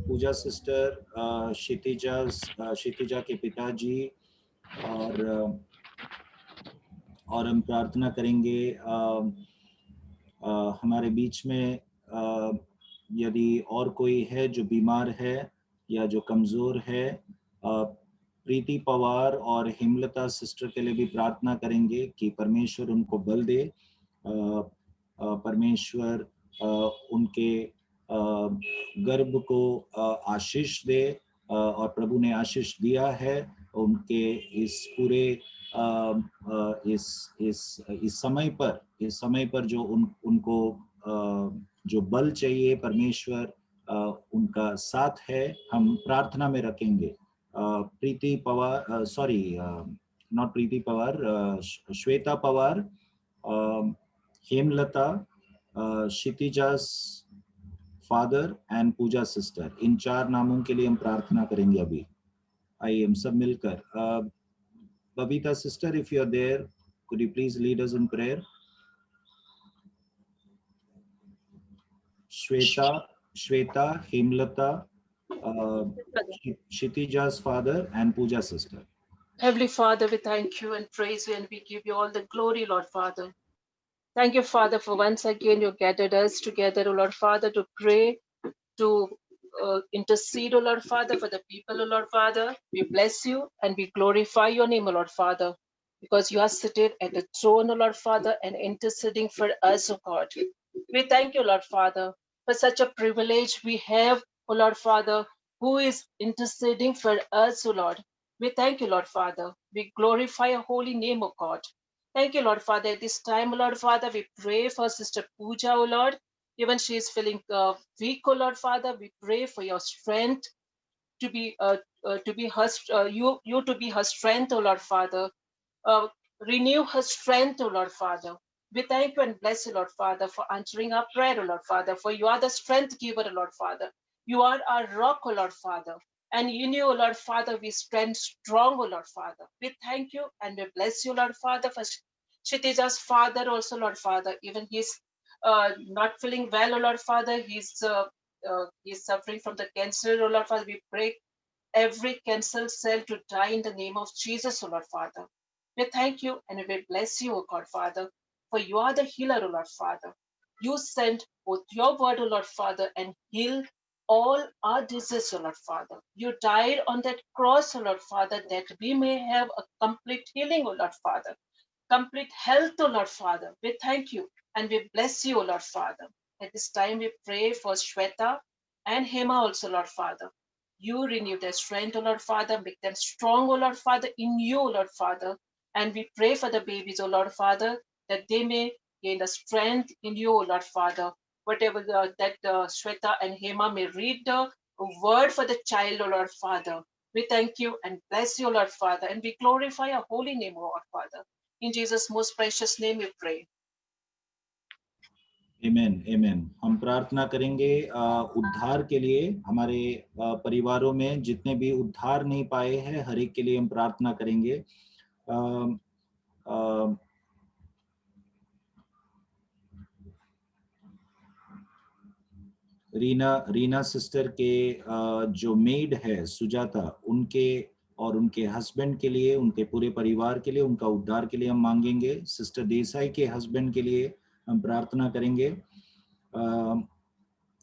Puja sister, Kshitija के पिताजी, और हम प्रार्थना करेंगे हमारे बीच में यदि और कोई है जो बीमार है या जो कमज़ोर है, प्रीति पवार और हेमलता सिस्टर के लिए भी प्रार्थना करेंगे कि परमेश्वर उनको बल दे, परमेश्वर उनके गर्भ को आशीष दे, और प्रभु ने आशीष दिया है उनके इस पूरे इस समय पर जो उनको जो बल चाहिए, परमेश्वर उनका साथ है। हम प्रार्थना में रखेंगे Preeti Pawar, not Preeti Pawar, Shweta Pawar, Hemlata, Kshitija's father and Pooja sister, इन 4 नामों के लिए हम प्रार्थना करेंगे अभी। आइए हम सब मिलकर। Babita sister, if you are there, could you please lead us in prayer? Shweta, Hemlata, Kshitija's father and Pooja sister. Heavenly Father, we thank you and praise you and we give you all the glory, Lord Father. Thank you, Father, for once again you gathered us together, Lord Father, to pray, to intercede, O Lord Father, for the people, O Lord Father. We bless you and we glorify your name, O Lord Father, because you are seated at the throne, O Lord Father, and interceding for us, O God. We thank you, Lord Father, for such a privilege we have, O Lord Father, who is interceding for us, O Lord. We thank you, Lord Father. We glorify your holy name, O God. Thank you, Lord Father. At this time, O Lord Father, we pray for Sister Pooja, O Lord. Even she is feeling weak, O Lord Father. We pray for your strength to be her you to be her strength, O Lord Father. Renew her strength, O Lord Father. We thank you and bless you, Lord Father, for answering our prayer, O Lord Father, for you are the strength giver, O Lord Father. You are our rock, O Lord Father. And in you, O Lord Father, we stand strong, O Lord Father. We thank you and we bless you, Lord Father, for Kshitij's father also, Lord Father. Even he's not feeling well, O Lord Father. He's suffering from the cancer, O Lord Father. We pray every cancer cell to die in the name of Jesus, O Lord Father. We thank you and we bless you, O God Father, for you are the healer, O Lord Father. You sent forth your word, O Lord Father, and heal all our diseases, O Lord Father. You died on that cross, O Lord Father, that we may have a complete healing, O Lord Father, complete health, O Lord Father. We thank you and we bless you, O Lord Father. At this time we pray for Shweta and Hema also, Lord Father. You renew their strength, O Lord Father, make them strong, O Lord Father, in you, O Lord Father. And we pray for the babies, O Lord Father, that they may gain the strength in you, O Lord Father. Whatever that Shweta and Hema may read the word for the child, O Lord Father. We thank you and bless you, O Lord Father, and we glorify your holy name, O Lord Father. In Jesus' most precious name we pray. आमेन आमेन। हम प्रार्थना करेंगे उद्धार के लिए। हमारे परिवारों में जितने भी उद्धार नहीं पाए हैं, हर एक के लिए हम प्रार्थना करेंगे। रीना सिस्टर के जो मेड है सुजाता, उनके और उनके हस्बैंड के लिए, उनके पूरे परिवार के लिए, उनका उद्धार के लिए हम मांगेंगे। सिस्टर देसाई के हस्बैंड के लिए हम प्रार्थना करेंगे।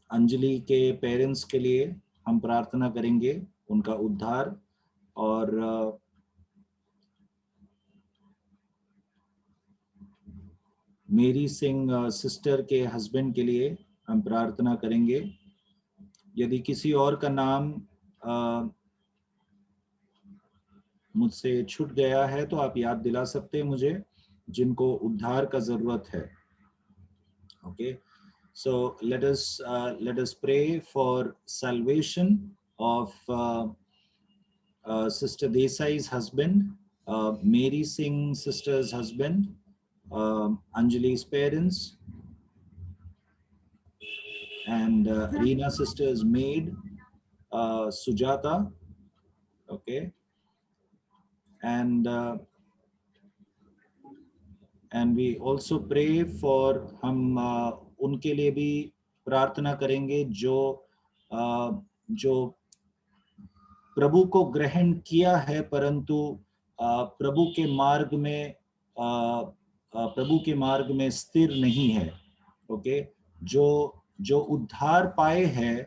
अंजलि के पेरेंट्स के लिए हम प्रार्थना करेंगे, उनका उद्धार। और मेरी सिंह सिस्टर के हस्बैंड के लिए हम प्रार्थना करेंगे। यदि किसी और का नाम मुझसे छूट गया है तो आप याद दिला सकते हैं मुझे, जिनको उद्धार का जरूरत है। Okay, so let us pray for salvation of Sister Desai's husband, Mary Singh sister's husband, Anjali's parents, and Reena sister's maid, Sujata. Okay, and we also pray for, हम उनके लिए भी प्रार्थना करेंगे जो प्रभु को ग्रहण किया है परंतु प्रभु के मार्ग में स्थिर नहीं है। ओके, जो उद्धार पाए हैं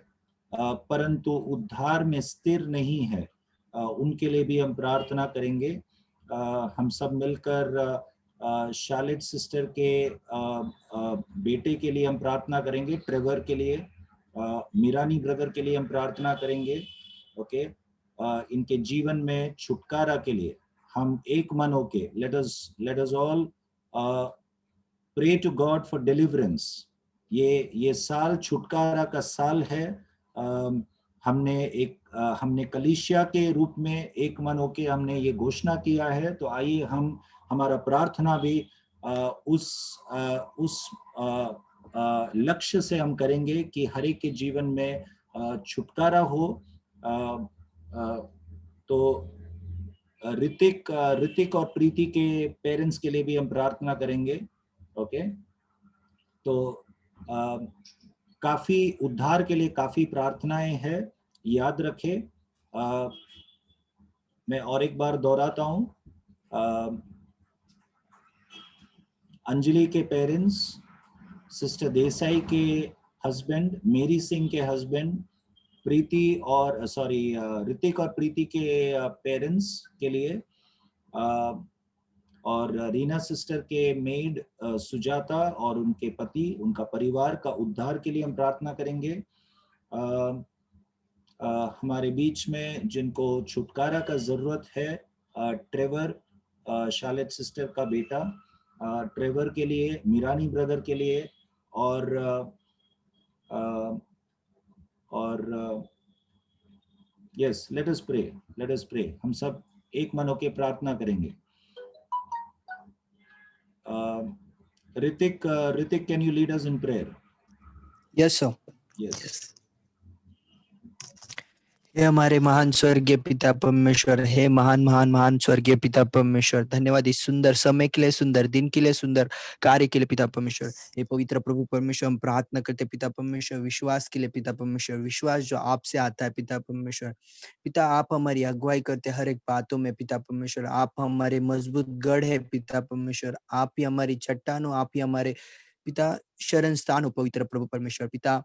परंतु उद्धार में स्थिर नहीं है, उनके लिए भी हम प्रार्थना करेंगे। हम सब मिलकर शार्लेट सिस्टर के बेटे के लिए हम प्रार्थना करेंगे, ट्रेवर के लिए, मीरानी ब्रदर के लिए हम प्रार्थना करेंगे। ओके, इनके जीवन में छुटकारा के लिए हम एक मन होके let us all pray to God for deliverance। ये साल छुटकारा का साल है। हमने कलीसिया के रूप में एक मन होके हमने ये घोषणा किया है, तो आइए हम हमारा प्रार्थना भी उस लक्ष्य से हम करेंगे कि हर एक के जीवन में छुटकारा हो। तो ऋतिक और प्रीति के पेरेंट्स के लिए भी हम प्रार्थना करेंगे। ओके, तो काफी उद्धार के लिए काफी प्रार्थनाएं हैं, याद रखें। मैं और एक बार दोहराता हूं, अंजलि के पेरेंट्स, सिस्टर देसाई के हस्बैंड, मेरी सिंह के हस्बैंड, प्रीति और ऋतिक और प्रीति के पेरेंट्स के लिए, और रीना सिस्टर के मेड सुजाता और उनके पति, उनका परिवार का उद्धार के लिए हम प्रार्थना करेंगे। हमारे बीच में जिनको छुटकारा का जरूरत है, ट्रेवर, शालेट सिस्टर का बेटा, ट्रेवर के लिए, मिरानी ब्रदर के लिए, और यस, लेट अस प्रे। हम सब एक मन होकर प्रार्थना करेंगे। Hrithik, can you lead us in prayer? Yes sir. Yes. हे हमारे महान स्वर्गीय पिता परमेश्वर, हे महान स्वर्गीय पिता परमेश्वर, धन्यवाद इस सुंदर समय के लिए, सुंदर दिन के लिए, सुंदर कार्य के लिए पिता परमेश्वर। हे पवित्र प्रभु परमेश्वर, हम प्रार्थना करते पिता परमेश्वर विश्वास के लिए पिता परमेश्वर, विश्वास जो आपसे आता है पिता परमेश्वर। पिता आप हमारी अगुवाई करते हर एक बातों में पिता परमेश्वर, आप हमारे मजबूत गढ़ है पिता परमेश्वर, आप ही हमारी चट्टान हो, आप ही हमारे पिता शरण स्थान हो पवित्र प्रभु परमेश्वर। पिता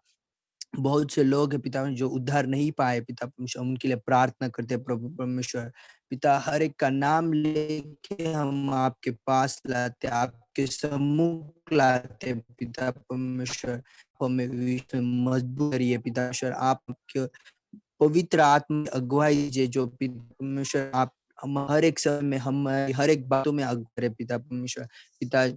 बहुत से लोग हैं पिता जो उद्धार नहीं पाए पिता परमेश्वर, उनके लिए प्रार्थना करते हैं प्रभु परमेश्वर। पिता हर एक का नाम लेके हम आपके पास लाते, आपके सम्मुख लाते पिता परमेश्वर। हमें मजबूत करिए पिता परमेश्वर, आपके पवित्र आत्मा अगुवाई दीजिए जो पिता परमेश्वर, आप हम हर एक समय में, हम हर एक बातों में अगुवाई पिता परमेश्वर। पिता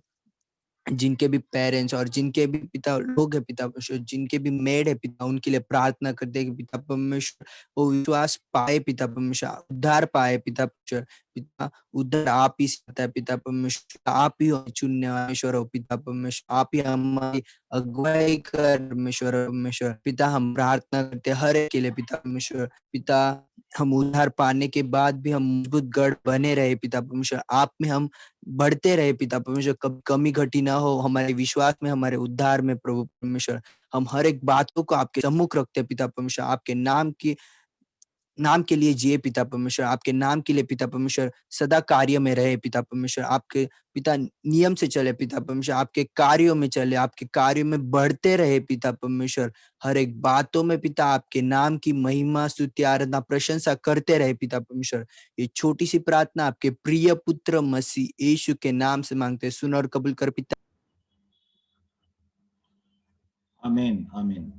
जिनके भी पेरेंट्स और जिनके भी पिता लोग है पिता परमेश्वर, जिनके भी मेड है पिता, उनके लिए प्रार्थना करते हैं कि पिता परमेश्वर वो विश्वास पाए पिता परमेश्वर, उद्धार पाए पिता परमेश्वर। पिता उद्धार आप ही से आता है पिता परमेश्वर, आप ही चुनने वाले परमेश्वर हो पिता परमेश्वर, आप ही हमारी अगुवाई कर परमेश्वर। पिता हम प्रार्थना करते हैं हर एक के लिए पिता परमेश्वर। पिता हम उद्धार पाने के बाद भी हम मजबूत गढ़ बने रहे पिता परमेश्वर, आप में हम बढ़ते रहे पिता परमेश्वर, कभी कमी घटी ना हो हमारे विश्वास में, हमारे उद्धार में प्रभु परमेश्वर। हम हर एक बातों को आपके सम्मुख रखते हैं पिता परमेश्वर, आपके नाम के लिए जिए पिता परमेश्वर, आपके नाम के लिए पिता परमेश्वर सदा कार्य में रहे पिता परमेश्वर, आपके पिता नियम से चले पिता परमेश्वर, आपके कार्यों में चले, आपके कार्यों में बढ़ते रहे पिता परमेश्वर। हर एक बातों में पिता आपके नाम की महिमा स्तुति आराधना प्रशंसा करते रहे पिता परमेश्वर। ये छोटी सी प्रार्थना आपके प्रिय पुत्र मसीह यीशु के नाम से मांगते, सुन और कबूल कर पिता। आमीन, आमीन।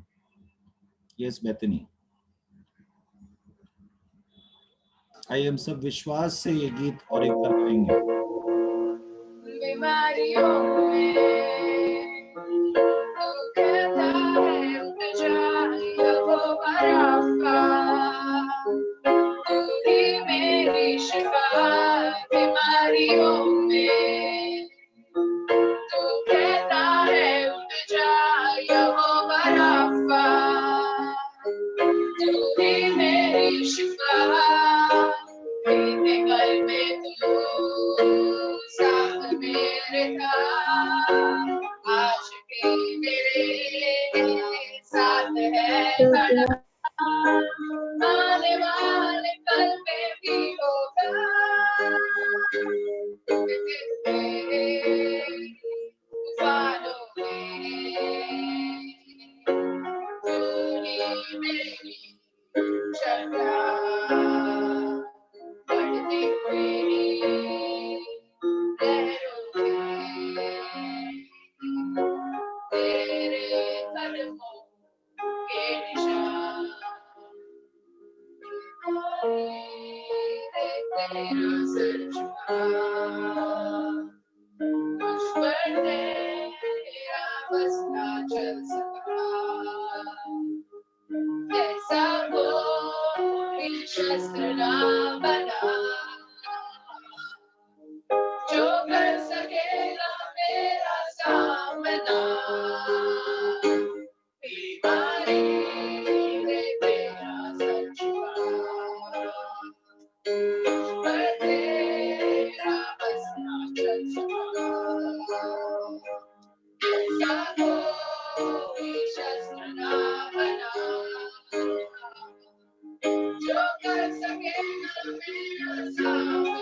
यस बेथनी, आइए हम सब विश्वास से ये गीत और एक बार गाएंगे। बीमारियों में तू कहता है उठ जा, यहोवा राफा, तू ही मेरी शिफा। बीमारियों में तू कहता है उठ जा, यहोवा राफा, तू ही मेरी शिफा। बीते कल में तू साथ मेरे था, आज भी मेरे साथ है खड़ा। आने वाले कल में भी होगा, तूफानों में तू ही मेरी चट्टान, बढ़ती हुई लहरों में तेरे कदमों के निशान। तेरा सर झुका, मुझ पर तेरा बस ना चल सका। ऐसा कोई शस्त्र ना बना जो कर सकेगा मेरा सामना। बीमारी में तेरा सर झुका, पर तेरा बस ना चल सका। ऐसा कोई शस्त्र ना बना जो कर सकेगा मेरा सामना।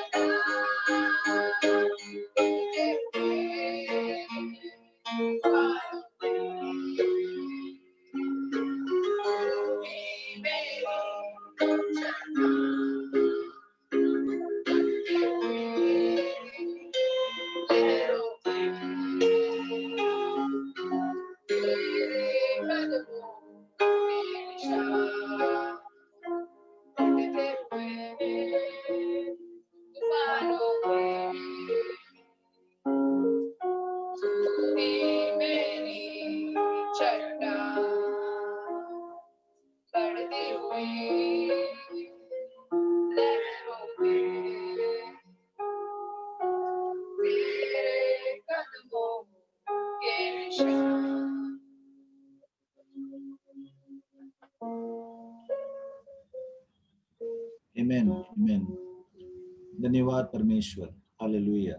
धन्यवाद परमेश्वर, हालेलुया।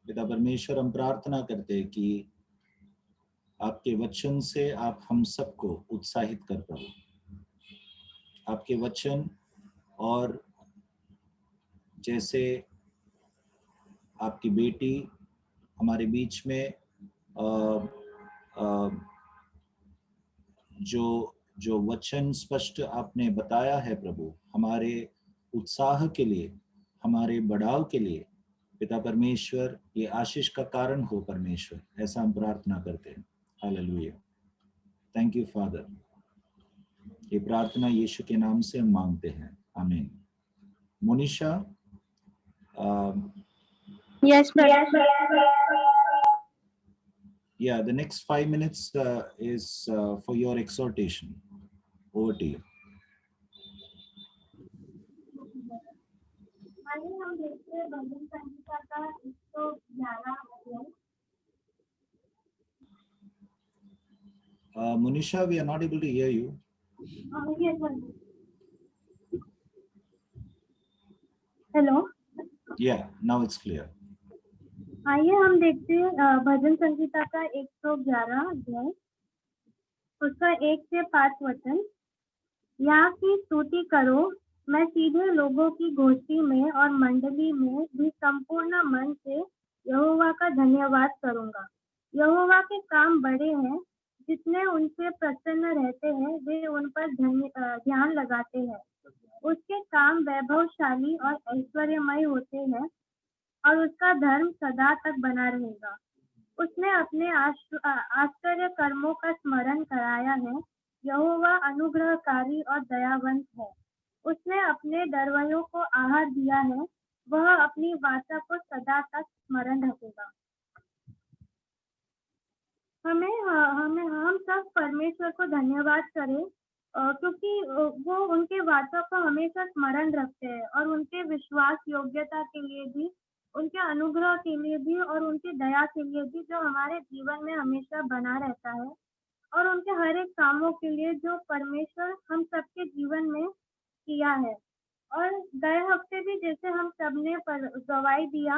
पिता परमेश्वर, हम प्रार्थना करते हैं कि आपके वचन से आप हम सबको उत्साहित कर पाओ। आपके वचन और जैसे आपकी बेटी हमारे बीच में जो वचन स्पष्ट आपने बताया है प्रभु, हमारे उत्साह के लिए, हमारे बढ़ाव के लिए, पिता परमेश्वर, ये आशीष का कारण हो परमेश्वर, ऐसा हम प्रार्थना करते हैं। हालेलुया। Thank you father. ये प्रार्थना यीशु के नाम से हम मांगते हैं, आमीन। Monisha, Yes, brother. yeah, the next 5 minutes is for your exhortation. Over to you. आइए हम देखते हैं भजन संहिता का 111 अध्याय। Monisha, we are not able to hear you. Yes, brother. Hello. Yeah, now it's clear. आइए हम देखते हैं भजन संहिता का 111 अध्याय, उसका 1 से 5 वचन। यहाँ की स्तुति करो, मैं सीधे लोगों की गोष्ठी में और मंडली में भी संपूर्ण मन से यहोवा का धन्यवाद करूंगा। यहोवा के काम बड़े हैं, जितने उनसे प्रसन्न रहते हैं वे उन पर ध्यान लगाते हैं। उसके काम वैभवशाली और ऐश्वर्यमय होते हैं और उसका धर्म सदा तक बना रहेगा। उसने अपने आश्चर्य कर्मों का स्मरण कराया है। यहोवा अनुग्रहकारी और दयावंत है। उसने अपने डरवैयों को आहार दिया है। वह अपनी वाचा को सदा तक स्मरण रखेगा। हम सब परमेश्वर को धन्यवाद करें, क्योंकि वो उनके वाचा को हमेशा स्मरण रखते हैं और उनके विश्वास योग्यता के लिए भी, उनके अनुग्रह के लिए भी और उनकी दया के लिए भी, जो हमारे जीवन में हमेशा बना रहता है, और उनके हर एक कामों के लिए जो परमेश्वर हम सबके जीवन में किया है। और गए हफ्ते भी जैसे हम सबने गवाही दिया,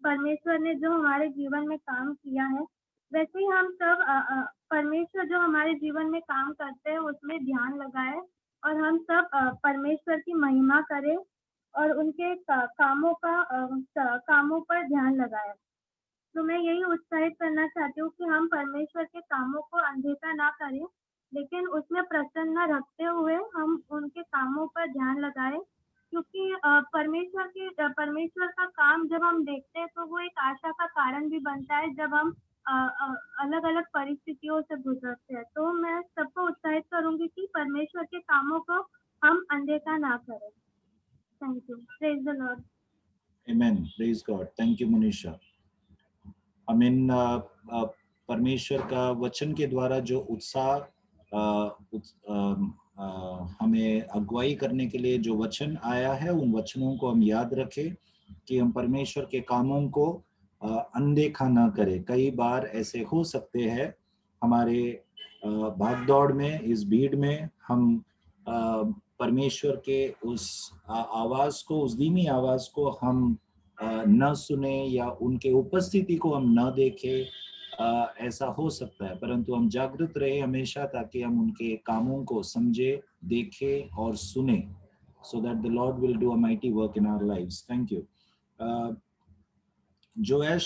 परमेश्वर ने जो हमारे जीवन में काम किया है, वैसे ही हम सब परमेश्वर जो हमारे जीवन में काम करते हैं उसमें ध्यान लगाए और हम सब परमेश्वर की महिमा करें और उनके कामों पर ध्यान लगाए। तो मैं यही उत्साहित करना चाहती हूँ कि हम परमेश्वर के कामों को अनदेखा ना करें, लेकिन उसमें प्रसन्न रखते हुए हम उनके कामों पर ध्यान लगाएं, क्योंकि परमेश्वर का काम जब हम देखते हैं तो वो एक आशा का कारण भी बनता है जब हम अलग अलग परिस्थितियों से गुजरते हैं। तो मैं सबको उत्साहित करूंगी कि परमेश्वर के कामों को हम अनदेखा ना करें। Thank you. Praise the Lord. Amen. Praise God. Thank you, Monisha. आमीन। परमेश्वर का वचन के द्वारा जो उत्साह हमें अगुवाई करने के लिए जो वचन आया है, उन वचनों को हम याद रखें कि हम परमेश्वर के कामों को अनदेखा ना करें। कई बार ऐसे हो सकते हैं हमारे भागदौड़ में, इस भीड़ में हम परमेश्वर के उस आवाज को, उस धीमी आवाज को हम न सुने या उनके उपस्थिति को हम न देखें, ऐसा हो सकता है। परंतु हम जागृत रहे हमेशा, ताकि हम उनके कामों को समझे, देखें और सुने, so that the Lord will do a mighty work in our lives. Thank you. Joash,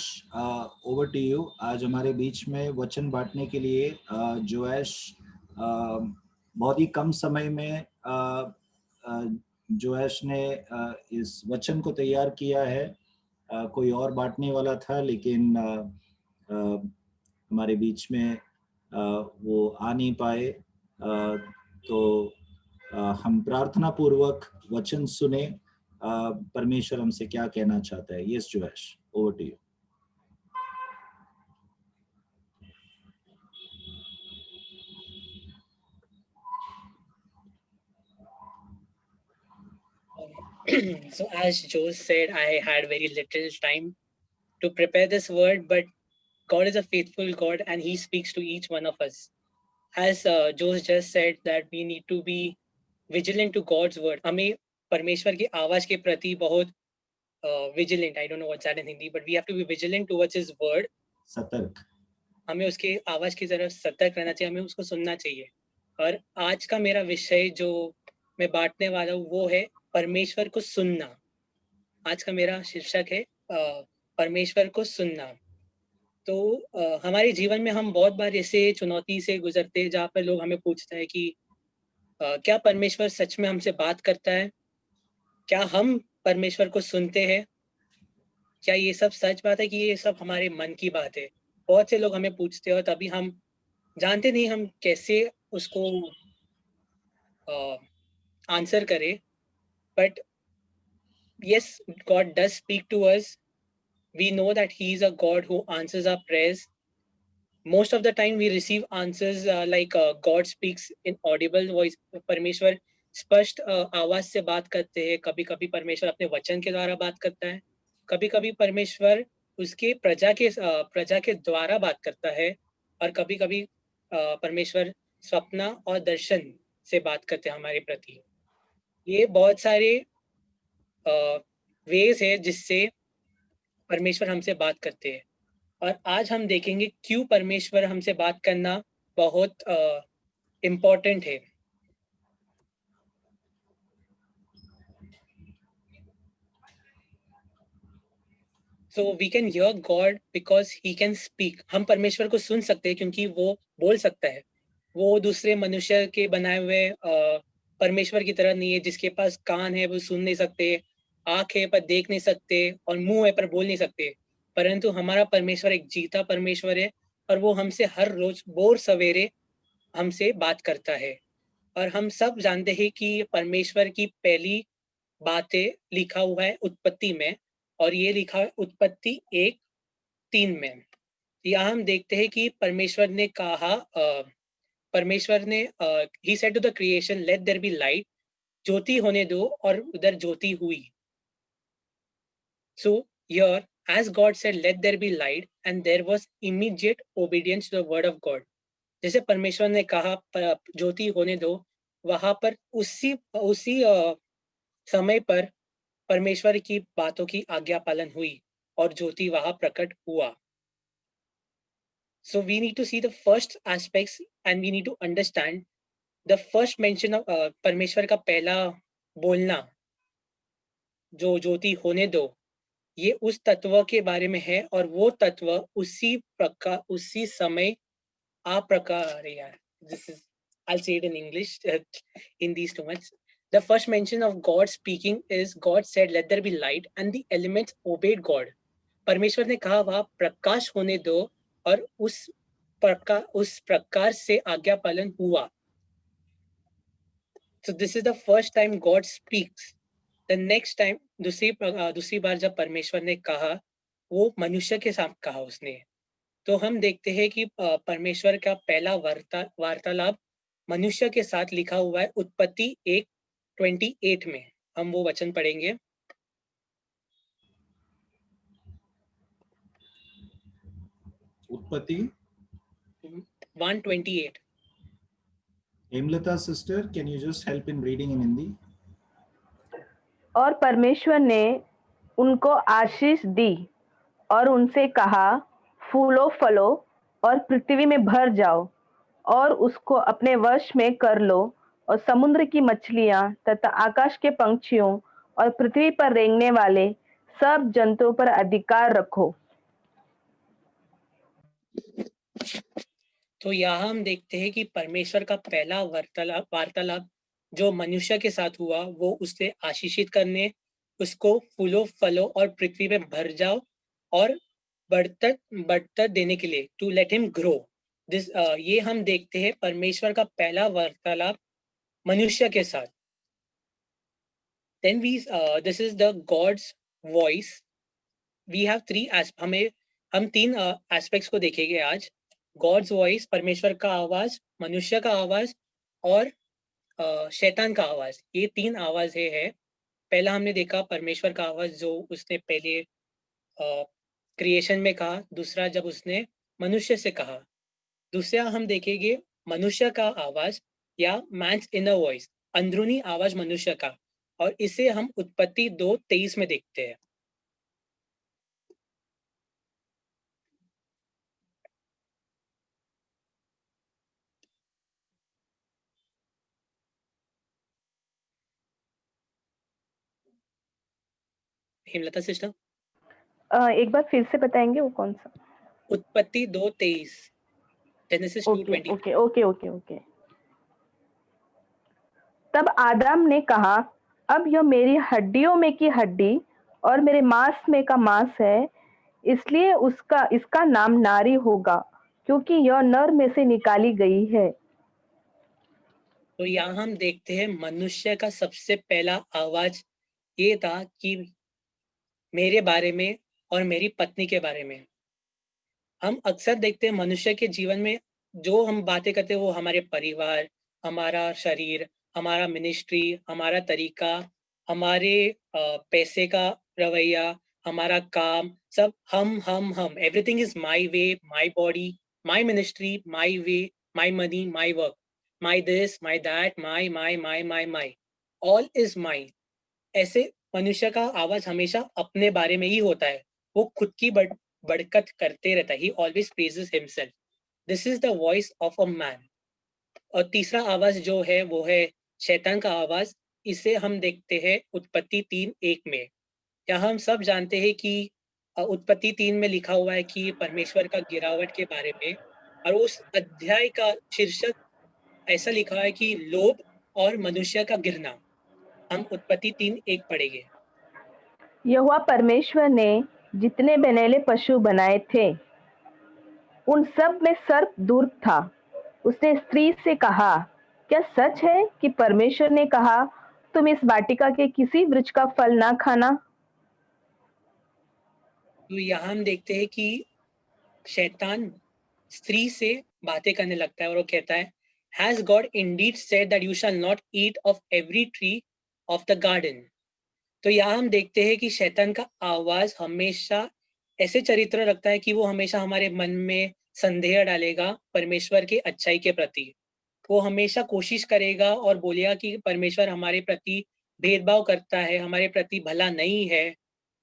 over to you. आज हमारे बीच में वचन बांटने के लिए जोएश बहुत ही कम समय में जोएश ने इस वचन को तैयार किया है। कोई और बांटने वाला था, लेकिन हमारे बीच में वो आ नहीं पाए। तो हम प्रार्थना पूर्वक वचन सुने, परमेश्वर हमसे क्या कहना चाहता है। Yes Joash, over to you. So as Joe said, I had very little time to prepare this word, but God is a faithful God and he speaks to each one of us. As Joe just said that we need to be vigilant to God's word. हमें परमेश्वर की आवाज के प्रति बहुत vigilant. I don't know what's that in Hindi, but we have to be vigilant towards his word. सतर्क. हमें उसके आवाज की तरफ सतर्क रहना चाहिए, हमें उसको सुनना चाहिए. और आज का मेरा विषय जो मैं बांटने वाला हूँ वो है परमेश्वर को सुनना. आज का मेरा शीर्षक है परमेश्वर को सुनना. तो हमारे जीवन में हम बहुत बार ऐसे चुनौती से गुजरते हैं जहाँ पर लोग हमें पूछते हैं कि क्या परमेश्वर सच में हमसे बात करता है? क्या हम परमेश्वर को सुनते हैं? क्या ये सब सच बात है कि ये सब हमारे मन की बात है? बहुत से लोग हमें पूछते हैं और तभी हम जानते नहीं हम कैसे उसको आंसर करें. But yes, God does speak to us. We know that He is a God who answers our prayers. Most of the time we receive answers like God speaks in audible voice. परमेश्वर स्पष्ट आवाज से बात करते हैं. कभी कभी परमेश्वर अपने वचन के द्वारा बात करता है. कभी कभी परमेश्वर उसके प्रजा के द्वारा बात करता है. और कभी कभी परमेश्वर स्वप्न और दर्शन से बात करते हैं हमारे प्रति. ये बहुत सारे वेज है जिससे परमेश्वर हमसे बात करते हैं. और आज हम देखेंगे क्यों परमेश्वर हमसे बात करना बहुत इम्पोर्टेंट है. So we can hear God because He can speak. हम परमेश्वर को सुन सकते हैं क्योंकि वो बोल सकता है. वो दूसरे मनुष्य के बनाए हुए परमेश्वर की तरह नहीं है जिसके पास कान है वो सुन नहीं सकते, आँख है पर देख नहीं सकते और मुंह है पर बोल नहीं सकते. परंतु हमारा परमेश्वर एक जीता परमेश्वर है और वो हमसे हर रोज बोर सवेरे हमसे बात करता है. और हम सब जानते हैं कि परमेश्वर की पहली बातें लिखा हुआ है उत्पत्ति में और ये लिखा है उत्पत्ति 1:3 में. यहाँ हम देखते हैं कि परमेश्वर ने कहा परमेश्वर ने he said to the creation let there be light, ज्योति होने दो और उधर ज्योति हुई. So here as God said let there be light and there was immediate obedience to the word of God. जैसे परमेश्वर ने कहा ज्योति होने दो, वहां पर उसी समय पर परमेश्वर की बातों की आज्ञा पालन हुई और ज्योति वहां प्रकट हुआ. So we need to see the first aspects and we need to understand the first mention of परमेश्वर का पहला बोलना जो ज्योति होने दो, ये उस तत्व के बारे में है और वो तत्व उसी समय this is I'll say it in English in these too much. The first mention of God speaking is God said let there be light and the elements obeyed God. परमेश्वर ने कहा वहां प्रकाश होने दो और उस प्रकार से आज्ञा पालन हुआ. So this is the first time God speaks. The next time दूसरी बार जब परमेश्वर ने कहा वो मनुष्य के साथ कहा उसने. तो हम देखते हैं कि परमेश्वर का पहला वार्तालाप मनुष्य के साथ लिखा हुआ है उत्पत्ति 1:28 में. हम वो वचन पढ़ेंगे. उत्पत्ति 1:28. Hemlata sister, can you just help in reading in Hindi? और परमेश्वर ने उनको आशीष दी और उनसे कहा फूलो फलो और पृथ्वी में भर जाओ और उसको अपने वश में कर लो और समुद्र की मछलियां तथा आकाश के पंछियों और पृथ्वी पर रेंगने वाले सब जंतुओं पर अधिकार रखो. तो यहाँ हम देखते हैं कि परमेश्वर का पहला वार्तालाप जो मनुष्य के साथ हुआ वो उसे आशीषित करने, उसको फूलों फलों और पृथ्वी में भर जाओ और बढ़तर देने के लिए टू लेट हिम ग्रो. ये हम देखते हैं परमेश्वर का पहला वार्तालाप मनुष्य के साथ. Then this is the God's voice. We have हम 3 एस्पेक्ट्स को देखेंगे आज. God's voice, परमेश्वर का आवाज, मनुष्य का आवाज और शैतान का आवाज. ये 3 आवाज है. पहला हमने देखा परमेश्वर का आवाज जो उसने पहले क्रिएशन में कहा. दूसरा जब उसने मनुष्य से कहा. दूसरा हम देखेंगे मनुष्य का आवाज या मैन्स इनर वॉइस, अंदरूनी आवाज मनुष्य का. और इसे हम उत्पत्ति 2:23 में देखते हैं. हेमलता सिस्टर, एक बार फिर से बताएंगे वो कौन सा? उत्पत्ति 2:23, genesis okay 2:20। Okay okay okay okay. तब आदम ने कहा, अब यह मेरी हड्डियों में की हड्डी और मेरे मांस में का मांस है, इसलिए इसका नाम नारी होगा, क्योंकि यह नर में से निकाली गई है। तो यहाँ हम देखते हैं मनुष्य का सबसे पहला आवाज ये था कि मेरे बारे में और मेरी पत्नी के बारे में। हम अक्सर देखते हैं मनुष्य के जीवन में जो हम बातें करते हैं वो हमारे परिवार, हमारा शरीर, हमारा मिनिस्ट्री, हमारा तरीका, हमारे पैसे का रवैया, हमारा काम, सब हम everything is my way, my body, my ministry, my way, my money, my work, my this, my that, my all is my. ऐसे मनुष्य का आवाज हमेशा अपने बारे में ही होता है। वो खुद की बढ़कत करते रहता है। He always praises himself. This is the voice of a man. और तीसरा आवाज जो है वो है शैतान का आवाज। इसे हम देखते हैं उत्पत्ति 3:1 में। यहाँ हम सब जानते हैं कि उत्पत्ति 3 में लिखा हुआ है कि परमेश्वर का गिरावट के बारे में, और उस अध्याय का शीर्षक ऐसा लिखा है कि लोभ और मनुष्य का गिरना। हम उत्पत्ति 3:1 पढ़ेंगे। यहोवा परमेश्वर ने जितने बनेले पशु बनाए थे, उन सब में सर्प दूर था। उसने स्त्री से कहा, क्या सच है कि परमेश्वर ने कहा, तुम इस वाटिका के किसी वृक्ष का फल ना खाना? तो यहाँ हम देखते हैं कि शैतान स्त्री से बातें करने लगता है और वो कहता है, Has God indeed said that you shall not eat of every tree of the garden? तो यहाँ हम देखते हैं कि शैतान का आवाज हमेशा ऐसे चरित्र रखता है कि वो हमेशा हमारे मन में संदेह डालेगा परमेश्वर की अच्छाई के प्रति। वो हमेशा कोशिश करेगा और बोलेगा कि परमेश्वर हमारे प्रति भेदभाव करता है, हमारे प्रति भला नहीं है।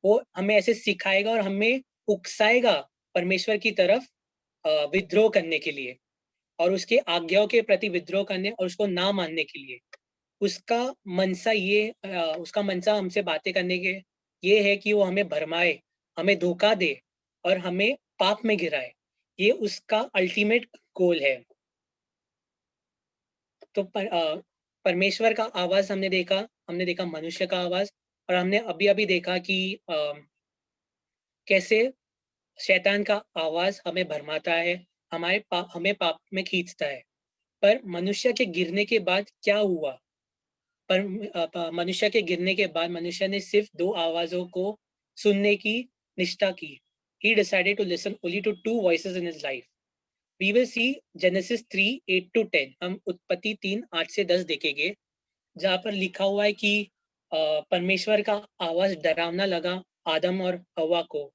वो हमें ऐसे सिखाएगा और हमें उकसाएगा परमेश्वर की तरफ विद्रोह करने के लिए, और उसके आज्ञाओं के प्रति विद्रोह करने और उसको ना मानने के लिए। उसका उसका मनसा हमसे बातें करने के ये है कि वो हमें भरमाए, हमें धोखा दे और हमें पाप में गिराए। ये उसका अल्टीमेट गोल है। तो परमेश्वर का आवाज हमने देखा मनुष्य का आवाज, और हमने अभी देखा कि कैसे शैतान का आवाज हमें भरमाता है, हमें पाप में खींचता है। पर मनुष्य के गिरने के बाद क्या हुआ? मनुष्य के गिरने के बाद मनुष्य ने सिर्फ 2 आवाजों को सुनने की निष्ठा की। He decided to listen only to 2 voices in his life. We will see Genesis 3:8-10. हम उत्पत्ति 3:8-10 देखेंगे, जहाँ पर लिखा हुआ है कि परमेश्वर का आवाज डरावना लगा आदम और हवा को।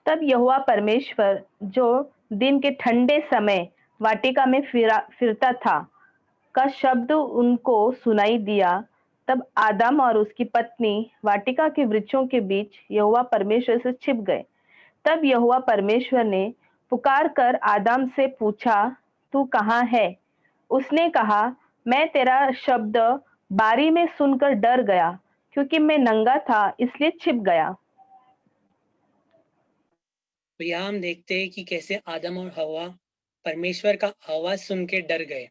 तब यहोवा परमेश्वर जो दिन के ठंडे समय वाटिका में फिरता था का शब्द उनको सुनाई दिया। तब आदम और उसकी पत्नी वाटिका के वृक्षों के बीच यहोवा परमेश्वर से छिप गए। तब यहोवा परमेश्वर ने पुकार कर आदम से पूछा, तू कहाँ है? उसने कहा, मैं तेरा शब्द बारी में सुनकर डर गया, क्योंकि मैं नंगा था इसलिए छिप गया। तो यहाँ हम देखते हैं कि कैसे आदम और हवा परमेश्वर का आवाज सुन के डर गए।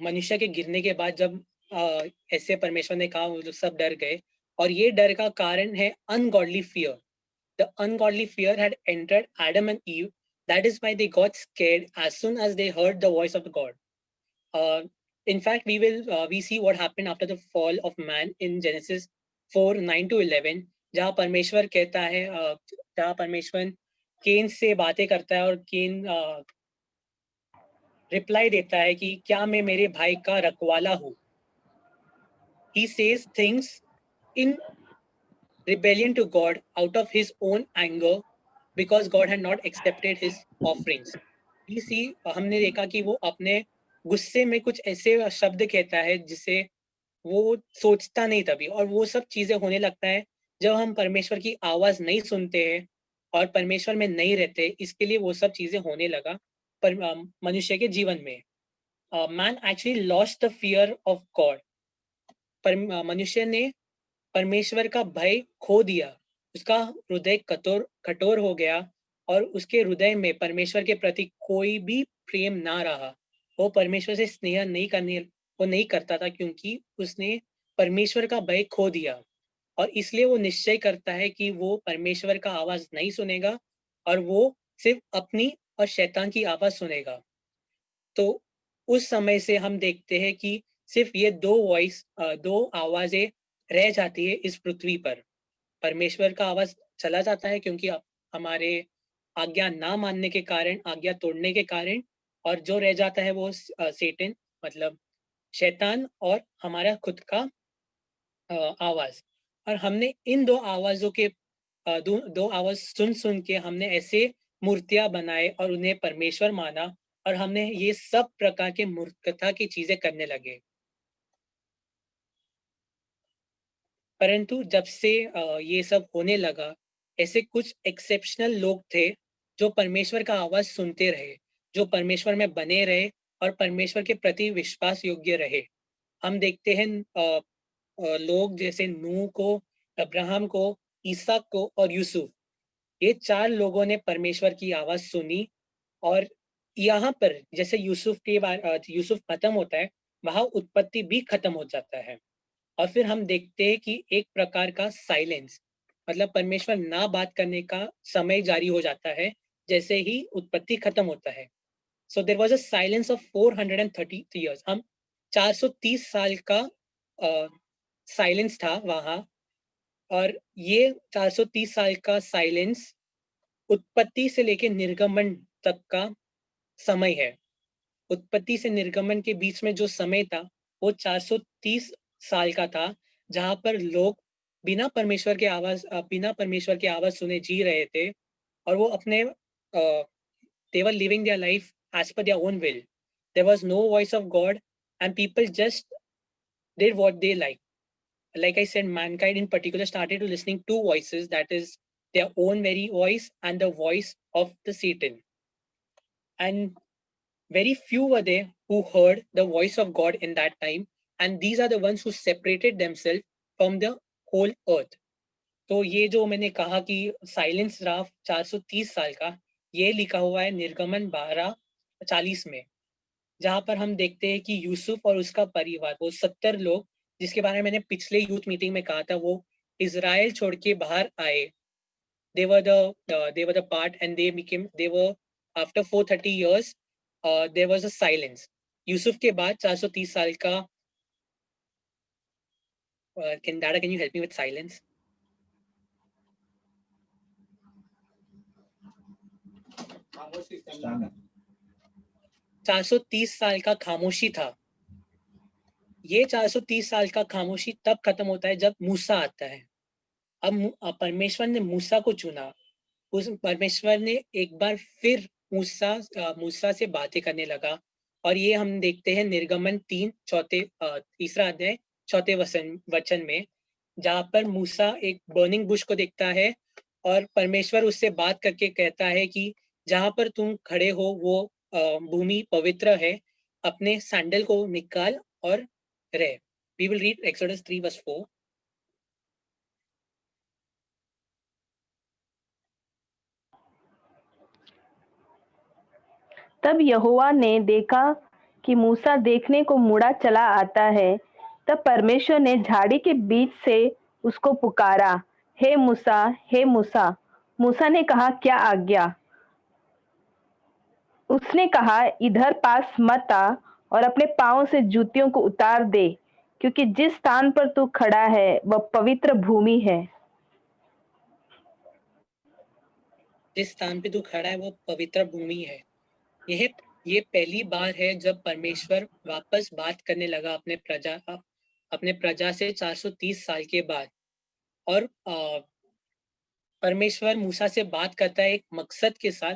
मनुष्य के गिरने के बाद जब ऐसे परमेश्वर ने कहा, वो लोग सब डर गए, और ये डर का कारण है ungodly fear. The ungodly fear had entered Adam and Eve. That is why they got scared as soon as they heard the voice of God. In fact, we see what happened after the fall of man in Genesis 4:9-11, जहाँ परमेश्वर कहता है, जहाँ परमेश्वर केन से बातें करता है और केन रिप्लाई देता है कि क्या मैं मेरे भाई का रखवाला हूँ। He says things in rebellion to God out of his own anger because God had not accepted his offerings. हमने देखा कि वो अपने गुस्से में कुछ ऐसे शब्द कहता है जिसे वो सोचता नहीं तभी, और वो सब चीजें होने लगता है जब हम परमेश्वर की आवाज नहीं सुनते हैं और परमेश्वर में नहीं रहते। इसके लिए वो सब चीजें होने लगा पर मनुष्य के जीवन में। Man actually lost the fear of God. मनुष्य ने परमेश्वर का भय खो दिया, उसका हृदय कठोर हो गया और उसके हृदय में परमेश्वर के प्रति कोई भी प्रेम ना रहा। वो परमेश्वर से स्नेह नहीं करता था, क्योंकि उसने परमेश्वर का भय खो दिया और इसलिए वो निश्चय करता है कि वो परमेश्वर का आवाज नहीं सुनेगा और वो सिर्फ अपनी और शैतान की आवाज सुनेगा। तो उस समय से हम देखते हैं कि सिर्फ ये दो आवाजें रह जाती है इस पृथ्वी पर। परमेश्वर का आवाज चला जाता है क्योंकि हमारे आज्ञा ना मानने के कारण, आज्ञा तोड़ने के कारण, और जो रह जाता है वो सेटन मतलब शैतान और हमारा खुद का आवाज। और हमने इन दो आवाजों के दो आवाज सुन के हमने ऐसे मूर्तियां बनाए और उन्हें परमेश्वर माना और हमने ये सब प्रकार के मूर्खता की चीजें करने लगे। परंतु जब से ये सब होने लगा, ऐसे कुछ एक्सेप्शनल लोग थे जो परमेश्वर का आवाज सुनते रहे, जो परमेश्वर में बने रहे और परमेश्वर के प्रति विश्वास योग्य रहे। हम देखते हैं लोग जैसे नूह को, अब्राहम को, ईसाक को और यूसुफ, ये 4 लोगों ने परमेश्वर की आवाज सुनी। और यहाँ पर जैसे यूसुफ खत्म होता है, वहां उत्पत्ति भी खत्म हो जाता है और फिर हम देखते हैं कि एक प्रकार का साइलेंस, मतलब परमेश्वर ना बात करने का समय जारी हो जाता है जैसे ही उत्पत्ति खत्म होता है। So there was a silence of 433 years. हम 430 साल का साइलेंस था वहां, और ये 430 साल का साइलेंस उत्पत्ति से लेकर निर्गमन तक का समय है। उत्पत्ति से निर्गमन के बीच में जो समय था वो 430 साल का था, जहां पर लोग बिना परमेश्वर के आवाज सुने जी रहे थे और वो अपने they were living their life as per their own will. There was no voice of God and people just did what they liked. Like I said, mankind in particular started to listening two voices, that is their own very voice and the voice of the Satan. And very few were there who heard the voice of God in that time, and these are the ones who separated themselves from the whole earth. तो ये जो मैंने कहा कि silence रहा 430 साल का, ये लिखा हुआ है निर्गमन 12:40 में, जहां पर हम देखते हैं कि यूसुफ और उसका परिवार, वो 70 लोग जिसके बारे में मैंने पिछले यूथ मीटिंग में कहा था, वो इजराइल छोड़ के बाहर आए। they were the part and they were after 430 years there was a silence. Yusuf के बाद 430 साल का can you help me with silence? शांत। 430 साल का खामोशी था। ये 430 साल का खामोशी तब खत्म होता है जब मूसा आता है। अब परमेश्वर ने मूसा को चुना। उस परमेश्वर ने एक बार फिर मूसा से बातें करने लगा, और ये हम देखते हैं निर्गमन 3:3 अध्याय 4 वचन में, जहां पर मूसा एक बर्निंग बुश को देखता है और परमेश्वर उससे बात करके कहता है कि जहां पर तुम खड़े हो वो भूमि पवित्र है, अपने सैंडल को निकाल और रह। We will read Exodus 3:4. तब यहोवा ने देखा कि मूसा देखने को मुड़ा चला आता है। तब परमेश्वर ने झाड़ी के बीच से उसको पुकारा, हे मूसा, हे मूसा। मूसा ने कहा, क्या आज्ञा? उसने कहा, इधर पास मत आ और अपने पांव से जूतियों को उतार दे, क्योंकि जिस स्थान पर तू खड़ा है वह पवित्र भूमि है। जिस स्थान पे तू खड़ा है वो पवित्र भूमि है। ये पहली बार है जब परमेश्वर वापस बात करने लगा अपने प्रजा से 430 साल के बाद। और परमेश्वर मूसा से बात करता है एक मकसद के साथ,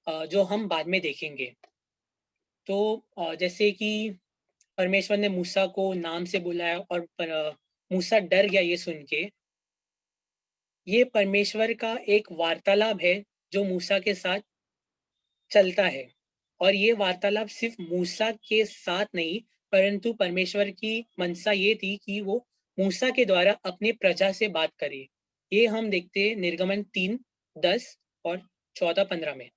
जो हम बाद में देखेंगे। तो जैसे कि परमेश्वर ने मूसा को नाम से बुलाया और मूसा डर गया ये सुन के। ये परमेश्वर का एक वार्तालाप है जो मूसा के साथ चलता है, और ये वार्तालाप सिर्फ मूसा के साथ नहीं परंतु परमेश्वर की मनसा ये थी कि वो मूसा के द्वारा अपने प्रजा से बात करे। ये हम देखते हैं निर्गमन 3, 10 और 14-15 में।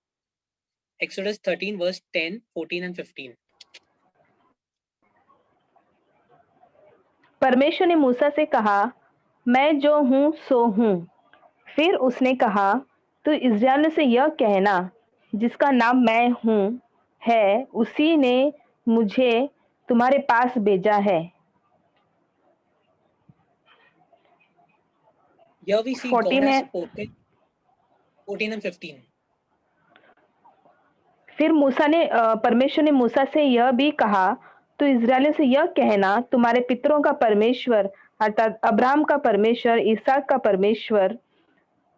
Exodus 13 verse 10, 14 and 15। परमेश्वर ने मूसा से कहा, मैं जो हूँ सो हूँ। फिर उसने कहा, तू इस्राएलियों से यह कहना, जिसका नाम मैं हूँ है, उसी ने मुझे तुम्हारे पास भेजा है। Here we see God 14 has है। spoken, 14 and 15। फिर परमेश्वर ने मूसा से यह भी कहा, तो इस्राएलियों से यह कहना, तुम्हारे पितरों का परमेश्वर अर्थात अब्राहम का परमेश्वर, इसहाक का परमेश्वर,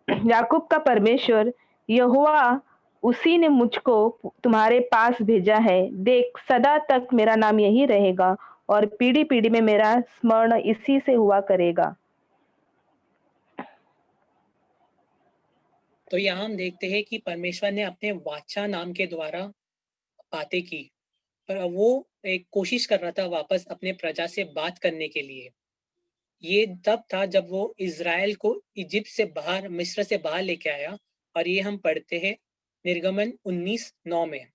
याकूब का परमेश्वर यहोवा, उसी ने मुझको तुम्हारे पास भेजा है। देख, सदा तक मेरा नाम यही रहेगा और पीढ़ी पीढ़ी में मेरा स्मरण इसी से हुआ करेगा। तो यहाँ हम देखते हैं कि परमेश्वर ने अपने वाचा नाम के द्वारा बातें की, पर वो एक कोशिश कर रहा था वापस अपने प्रजा से बात करने के लिए। ये तब था जब वो इज़राइल को इजिप्ट से बाहर, मिस्र से बाहर लेके आया, और ये हम पढ़ते हैं निर्गमन 19:9 में।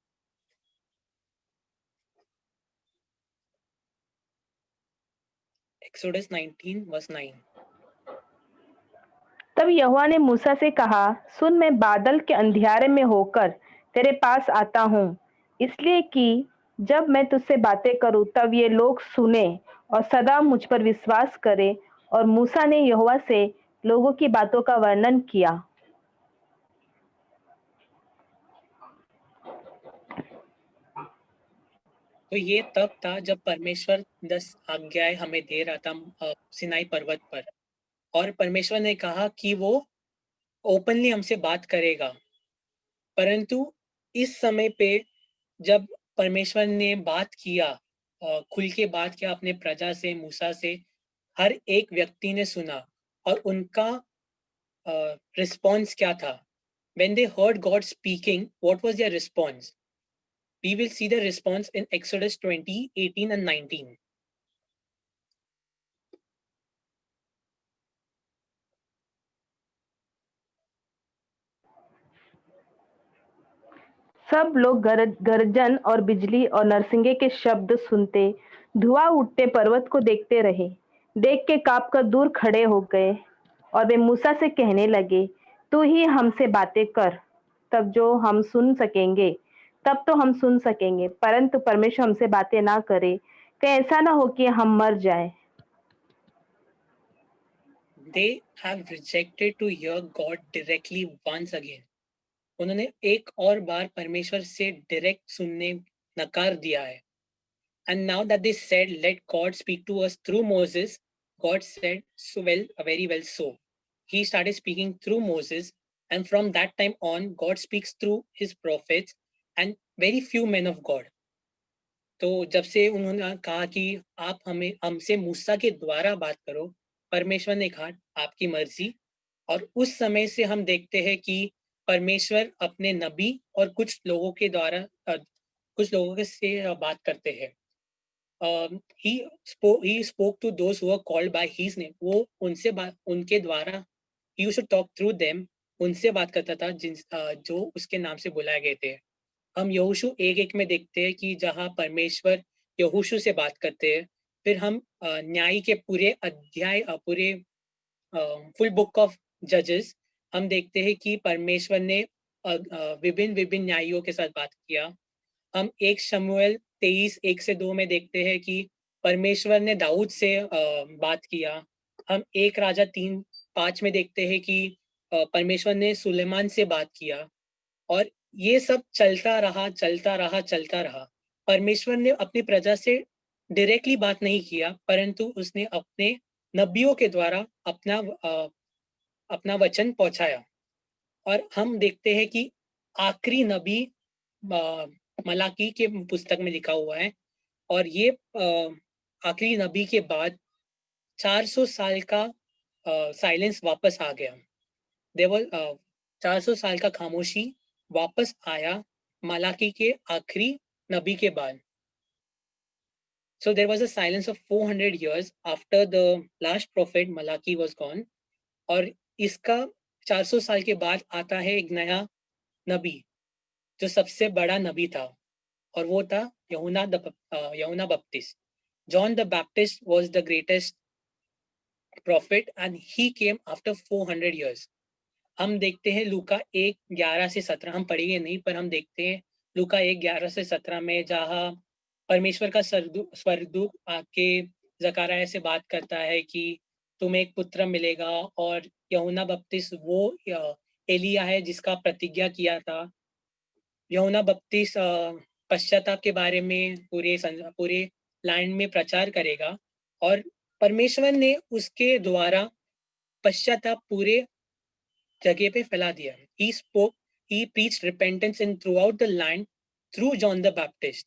Exodus 19 verse 9। तब यहोवा ने मूसा से कहा, सुन, मैं बादल के अंधियारे में होकर तेरे पास आता हूँ, इसलिए कि जब मैं तुझसे बातें करूँ तब ये लोग सुने और सदा मुझ पर विश्वास करें। और मूसा ने यहोवा से लोगों की बातों का वर्णन किया। तो ये तब था जब परमेश्वर 10 आज्ञाएं हमें दे रहा था सिनाई पर्वत पर, और परमेश्वर ने कहा कि वो ओपनली हमसे बात करेगा। परंतु इस समय पे जब परमेश्वर ने बात किया, खुल के बात किया अपने प्रजा से, मूसा से, हर एक व्यक्ति ने सुना, और उनका रिस्पॉन्स क्या था? When they heard God speaking, what was their response? We will see the response in Exodus 20, 18 and 19। सब लोग गर्जन और बिजली और नरसिंगे के शब्द सुनते, धुआं उठते पर्वत को देखते रहे। देख के कांप कर दूर खड़े हो गए, और वे मूसा से कहने लगे, तू ही हमसे बातें कर, तब हम सुन सकेंगे, परंतु परमेश्वर हमसे बातें ना करे, कहीं ऐसा ना हो कि हम मर जाएं। They have rejected to hear God directly once again। उन्होंने एक और बार परमेश्वर से डायरेक्ट सुनने नकार दिया है। And now that they said, let God speak to us through Moses, God said, so well, very well so। He started speaking through Moses, and from that time on, God speaks through his prophets and very few men of God। तो जब से उन्होंने कहा कि आप हमसे मूसा के द्वारा बात करो, परमेश्वर ने कहा आपकी मर्जी। और उस समय से हम देखते हैं कि परमेश्वर अपने नबी और कुछ लोगों के द्वारा कुछ लोगों से बात करते हैं। he spoke to those who were called by his name। वो उनके द्वारा, he used to talk through them, उनसे बात करता था जो उसके नाम से बुलाए गए थे। हम यहोशू 1:1 में देखते हैं कि जहाँ परमेश्वर यहोशू से बात करते हैं। फिर हम न्याय के पूरे अध्याय, पूरे फुल बुक ऑफ जजेस हम देखते हैं कि परमेश्वर ने विभिन्न न्यायियों के साथ बात किया। हम 1 शमूएल 23:1-2 में देखते हैं कि परमेश्वर ने दाऊद से बात किया। हम 1 राजा 3:5 में देखते हैं कि परमेश्वर ने सुलेमान से बात किया। और ये सब चलता रहा। परमेश्वर ने अपनी प्रजा से डायरेक्टली बात नहीं किया, परंतु उसने अपने नबियों के द्वारा अपना वचन पहुंचाया। और हम देखते हैं कि आखिरी नबी मलाकी के पुस्तक में लिखा हुआ है, और ये आखिरी नबी के बाद 400 साल का साइलेंस वापस आ गया। देवर 400 साल का खामोशी वापस आया मलाकी के आखिरी नबी के बाद। So there was a silence of 400 years after the last prophet Malachi was gone. और इसका 400 साल के बाद आता है एक नया नबी जो सबसे बड़ा नबी था, और वो था यूहन्ना बपटिस्ट. John the Baptist was the greatest prophet and he came after 400 years. हम देखते हैं लूका 1:11 से 17, हम पढ़ेंगे नहीं पर हम देखते हैं लूका 1:11 से 17 में जहाँ परमेश्वर का स्वर्गदूत आके जकरयाह से बात करता है कि तुम्हें एक पुत्र मिलेगा, और यूहन्ना बपतिस्मा वो एलिया है जिसका प्रतिज्ञा किया था. यूहन्ना बपतिस्मा पश्चाताप के बारे में पूरे लैंड में प्रचार करेगा, और परमेश्वर ने उसके द्वारा पश्चाताप पूरे जगह पे फैला दिया. He preached repentance in throughout the land through John the Baptist.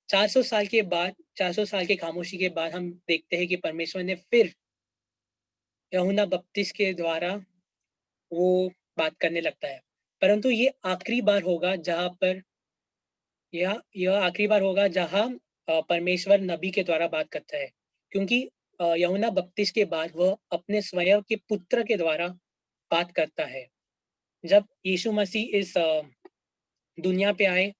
400 साल के बाद, 400 साल की खामोशी के बाद हम देखते हैं कि परमेश्वर ने फिर यूहन्ना बपतिस्मा के द्वारा वो बात करने लगता है. परंतु ये आखिरी बार होगा जहां पर यह आखिरी बार होगा जहां परमेश्वर नबी के द्वारा बात करता है, क्योंकि यूहन्ना बपतिस्मा के बाद वह अपने स्वयं के पुत्र के द्वारा बात करता है. जब यीशु मसीह इस दुनिया पे आए,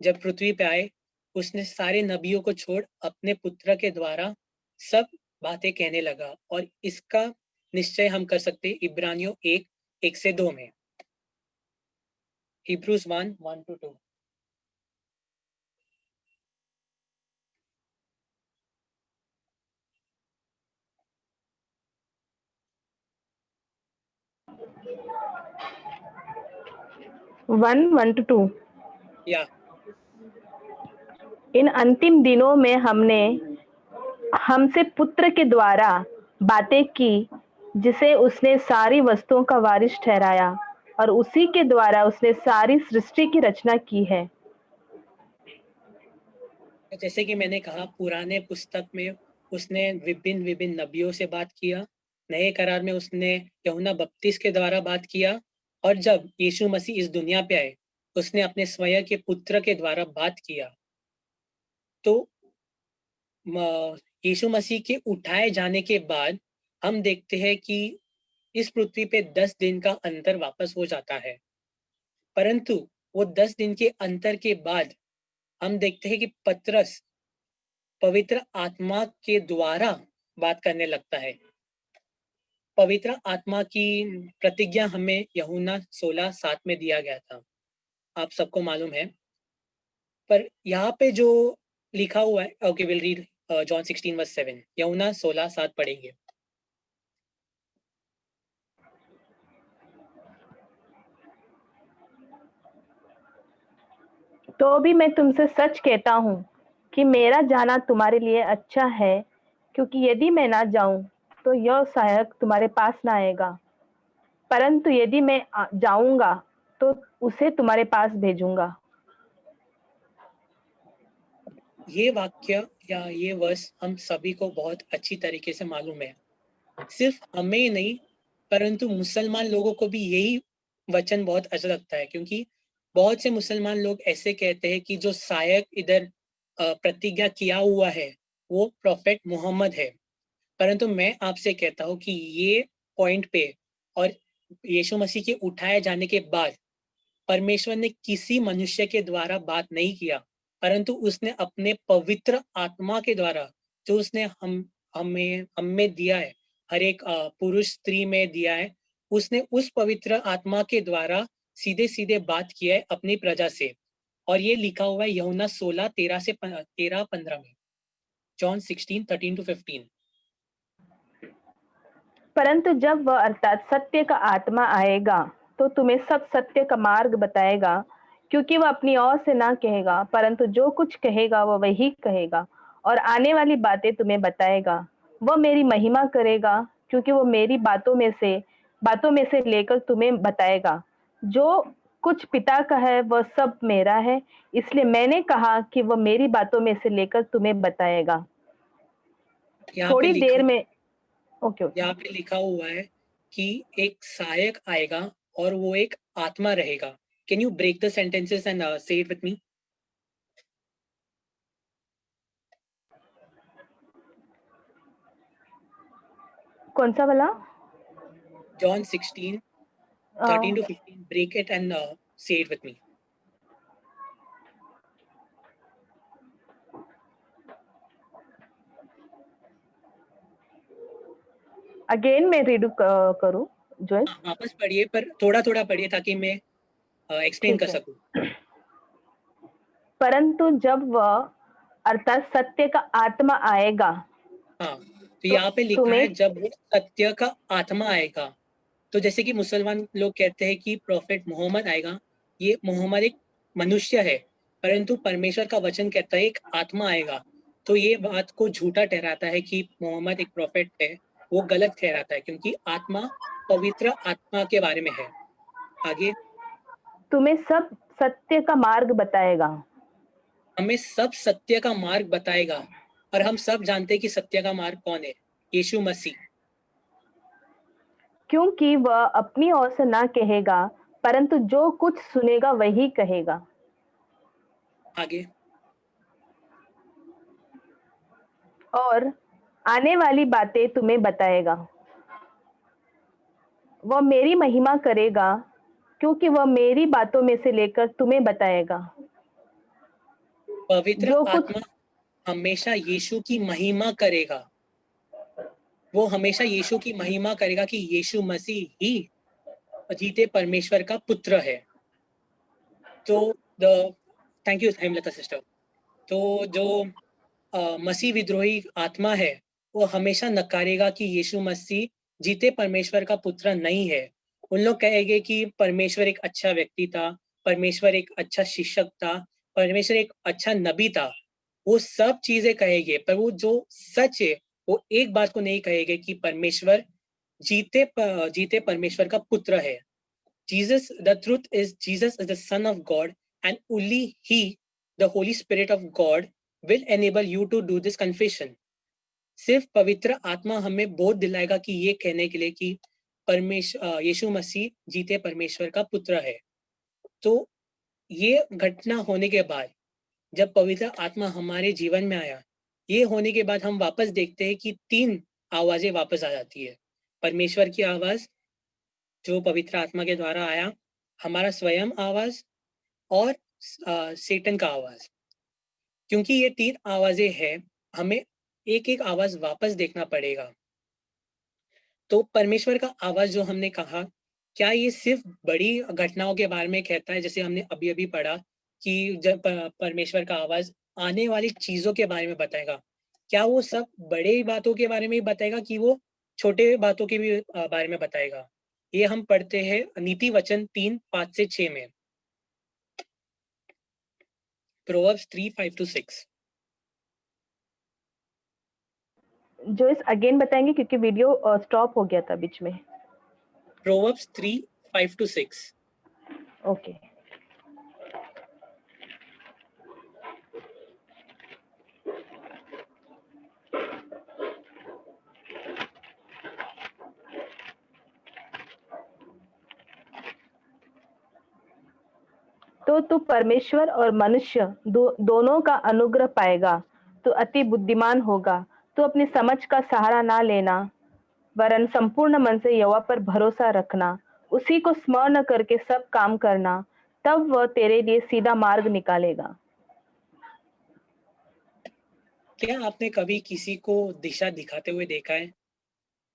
जब पृथ्वी पे आए, उसने सारे नबियों को छोड़ अपने पुत्र के द्वारा सब बातें कहने लगा, और इसका निश्चय हम कर सकते हैं इब्रानियों 1:1-2 में. Hebrews 1:1-2. वन 1-2. या इन अंतिम दिनों में हमसे पुत्र के द्वारा बातें की, जिसे उसने सारी वस्तुओं का वारिस ठहराया, और उसी के द्वारा उसने सारी सृष्टि की रचना की है. जैसे कि मैंने कहा, पुराने पुस्तक में उसने विभिन्न नबियों से बात किया, नए करार में उसने यूहन्ना बपतिस्मा के द्वारा बात किया, और जब यीशु मसीह इस दुनिया पे आए उसने अपने स्वयं के पुत्र के द्वारा बात किया. तो यीशु मसीह के उठाए जाने के बाद हम देखते हैं कि इस पृथ्वी पे 10 दिन का अंतर वापस हो जाता है, परंतु वो 10 दिन के अंतर के बाद हम देखते हैं कि पतरस पवित्र आत्मा के द्वारा बात करने लगता है. पवित्र आत्मा की प्रतिज्ञा हमें यूहन्ना 16:7 में दिया गया था, आप सबको मालूम है. पर यहाँ पे जो लिखा हुआ है, ओके विल रीड जॉन 16:7. यूहन्ना 16:7 पढ़ेंगे. तो भी मैं तुमसे सच कहता हूँ कि मेरा जाना तुम्हारे लिए अच्छा है, क्योंकि यदि मैं ना जाऊं तो यह सहायक तुम्हारे पास ना आएगा, परंतु यदि मैं जाऊंगा तो उसे तुम्हारे पास भेजूंगा. ये वाक्य या ये वर्स हम सभी को बहुत अच्छी तरीके से मालूम है. सिर्फ हमें ही नहीं, परंतु मुसलमान लोगों को भी यही वचन बहुत अच्छा लगता है, क्योंकि बहुत से मुसलमान लोग ऐसे कहते हैं कि जो सहायक इधर प्रतिज्ञा किया हुआ है वो प्रोफेट मोहम्मद है. परंतु मैं आपसे कहता हूँ कि ये पॉइंट पे और यीशु मसीह के उठाए जाने के बाद परमेश्वर ने किसी मनुष्य के द्वारा बात नहीं किया, परंतु उसने अपने पवित्र आत्मा के द्वारा जो उसने हमें दिया है, हर एक पुरुष स्त्री में दिया है, उसने उस पवित्र आत्मा के द्वारा सीधे सीधे बात किया है अपनी प्रजा से. और ये लिखा हुआ है यूहन्ना 16:13-15 में. जॉन 16:13-15. परंतु जब वह अर्थात सत्य का आत्मा आएगा तो तुम्हें सब सत्य का मार्ग बताएगा, क्योंकि वह अपनी ओर से ना कहेगा, परंतु जो कुछ कहेगा वह वही कहेगा, और आने वाली बातें तुम्हें बताएगा. वह मेरी महिमा करेगा, क्योंकि वह मेरी बातों में से लेकर तुम्हें बताएगा. जो कुछ पिता का है वह सब मेरा है, इसलिए मैंने कहा कि वह मेरी बातों में से लेकर तुम्हें बताएगा. थोड़ी देर में ओके. यहाँ पे लिखा हुआ है कि एक सहायक आएगा और वो एक आत्मा रहेगा. Can you break the sentences and say it with me? कौन सा वाला? John 16, 13 to 15. Break it and say it with me. Again मैं रीड करूं जोइस? वापस पढ़िए, पर थोड़ा थोड़ा पढ़िए ताकि मैं एक्सप्लेन ठीक कर है। सकूं। परंतु जब वह अर्थात सत्य का आत्मा आएगा, हाँ, तो यहाँ पे लिखा है जब वो सत्य का आत्मा आएगा। तो जैसे कि मुसलमान लोग कहते हैं कि प्रॉफिट मोहम्मद आएगा, ये मोहम्मद एक मनुष्य है, परंतु परमेश्वर का वचन कहता है एक आत्मा आएगा। तो ये बात को झूठा ठहराता है कि मोहम्मद एक प्रॉफिट है, वो गलत ठहराता है, क्योंकि आत्मा पवित्र आत्मा के बारे में है। आगे, तुम्हें सब सत्य का मार्ग बताएगा। हमें सब सत्य का मार्ग बताएगा, और हम सब जानते हैं कि सत्य का मार्ग कौन है, यीशु मसीह। क्योंकि वह अपनी ओर से ना कहेगा, परंतु जो कुछ सुनेगा वही कहेगा। आगे, और आने वाली बातें तुम्हें बताएगा। वह मेरी महिमा करेगा, क्योंकि वह मेरी बातों में से लेकर तुम्हें बताएगा। पवित्र जो कुछ आत्मा हमेशा यीशु की महिमा करेगा। वो हमेशा यीशु की महिमा करेगा कि यीशु मसीह ही जीते परमेश्वर का पुत्र है। तो थैंक यू हेमलता सिस्टर। तो जो मसीह विद्रोही आत्मा है, वो हमेशा नकारेगा कि यीशु मसीह जीते परमेश्वर का पुत्र नहीं है। उन लोग कहेंगे कि परमेश्वर एक अच्छा व्यक्ति था, परमेश्वर एक अच्छा शिक्षक था, परमेश्वर एक अच्छा नबी था। वो सब चीजें कहेंगे, पर वो जो सच है वो एक बात को नहीं कहेंगे कि परमेश्वर जीते परमेश्वर का पुत्र है। Jesus, the truth is Jesus is the Son of God, and only He, the Holy Spirit of God, will enable you to do this confession. सिर्फ पवित्र आत्मा हमें बोध दिलाएगा कि ये कहने के लिए कि यीशु मसीह जीते परमेश्वर का पुत्र है। तो ये घटना होने के बाद, जब पवित्र आत्मा हमारे जीवन में आया, ये होने के बाद हम वापस देखते हैं कि 3 आवाजें वापस आ जाती है। परमेश्वर की आवाज जो पवित्र आत्मा के द्वारा आया, हमारा स्वयं आवाज, और सेटन का आवाज। क्योंकि ये 3 आवाजें हैं, हमें एक एक आवाज वापस देखना पड़ेगा। तो परमेश्वर का आवाज जो हमने कहा, क्या ये सिर्फ बड़ी घटनाओं के बारे में कहता है, जैसे हमने अभी अभी पढ़ा कि जब परमेश्वर का आवाज आने वाली चीजों के बारे में बताएगा? क्या वो सब बड़े बातों के बारे में बताएगा कि वो छोटे बातों के भी बारे में बताएगा? ये हम पढ़ते हैं नीति वचन 3, 5 से 6 में। Proverbs 3, 5 to 6. जोइस अगेन बताएंगे, क्योंकि वीडियो स्टॉप हो गया था बीच में। Proverbs 3, 5 to 6. ओके। तो तू परमेश्वर और मनुष्य दोनों का अनुग्रह पाएगा। तू अति बुद्धिमान होगा। तू अपनी समझ का सहारा ना लेना, वरन संपूर्ण मन से यहोवा पर भरोसा रखना। उसी को स्मरण करके सब काम करना, तब वह तेरे लिए सीधा मार्ग निकालेगा। क्या आपने कभी किसी को दिशा दिखाते हुए देखा है?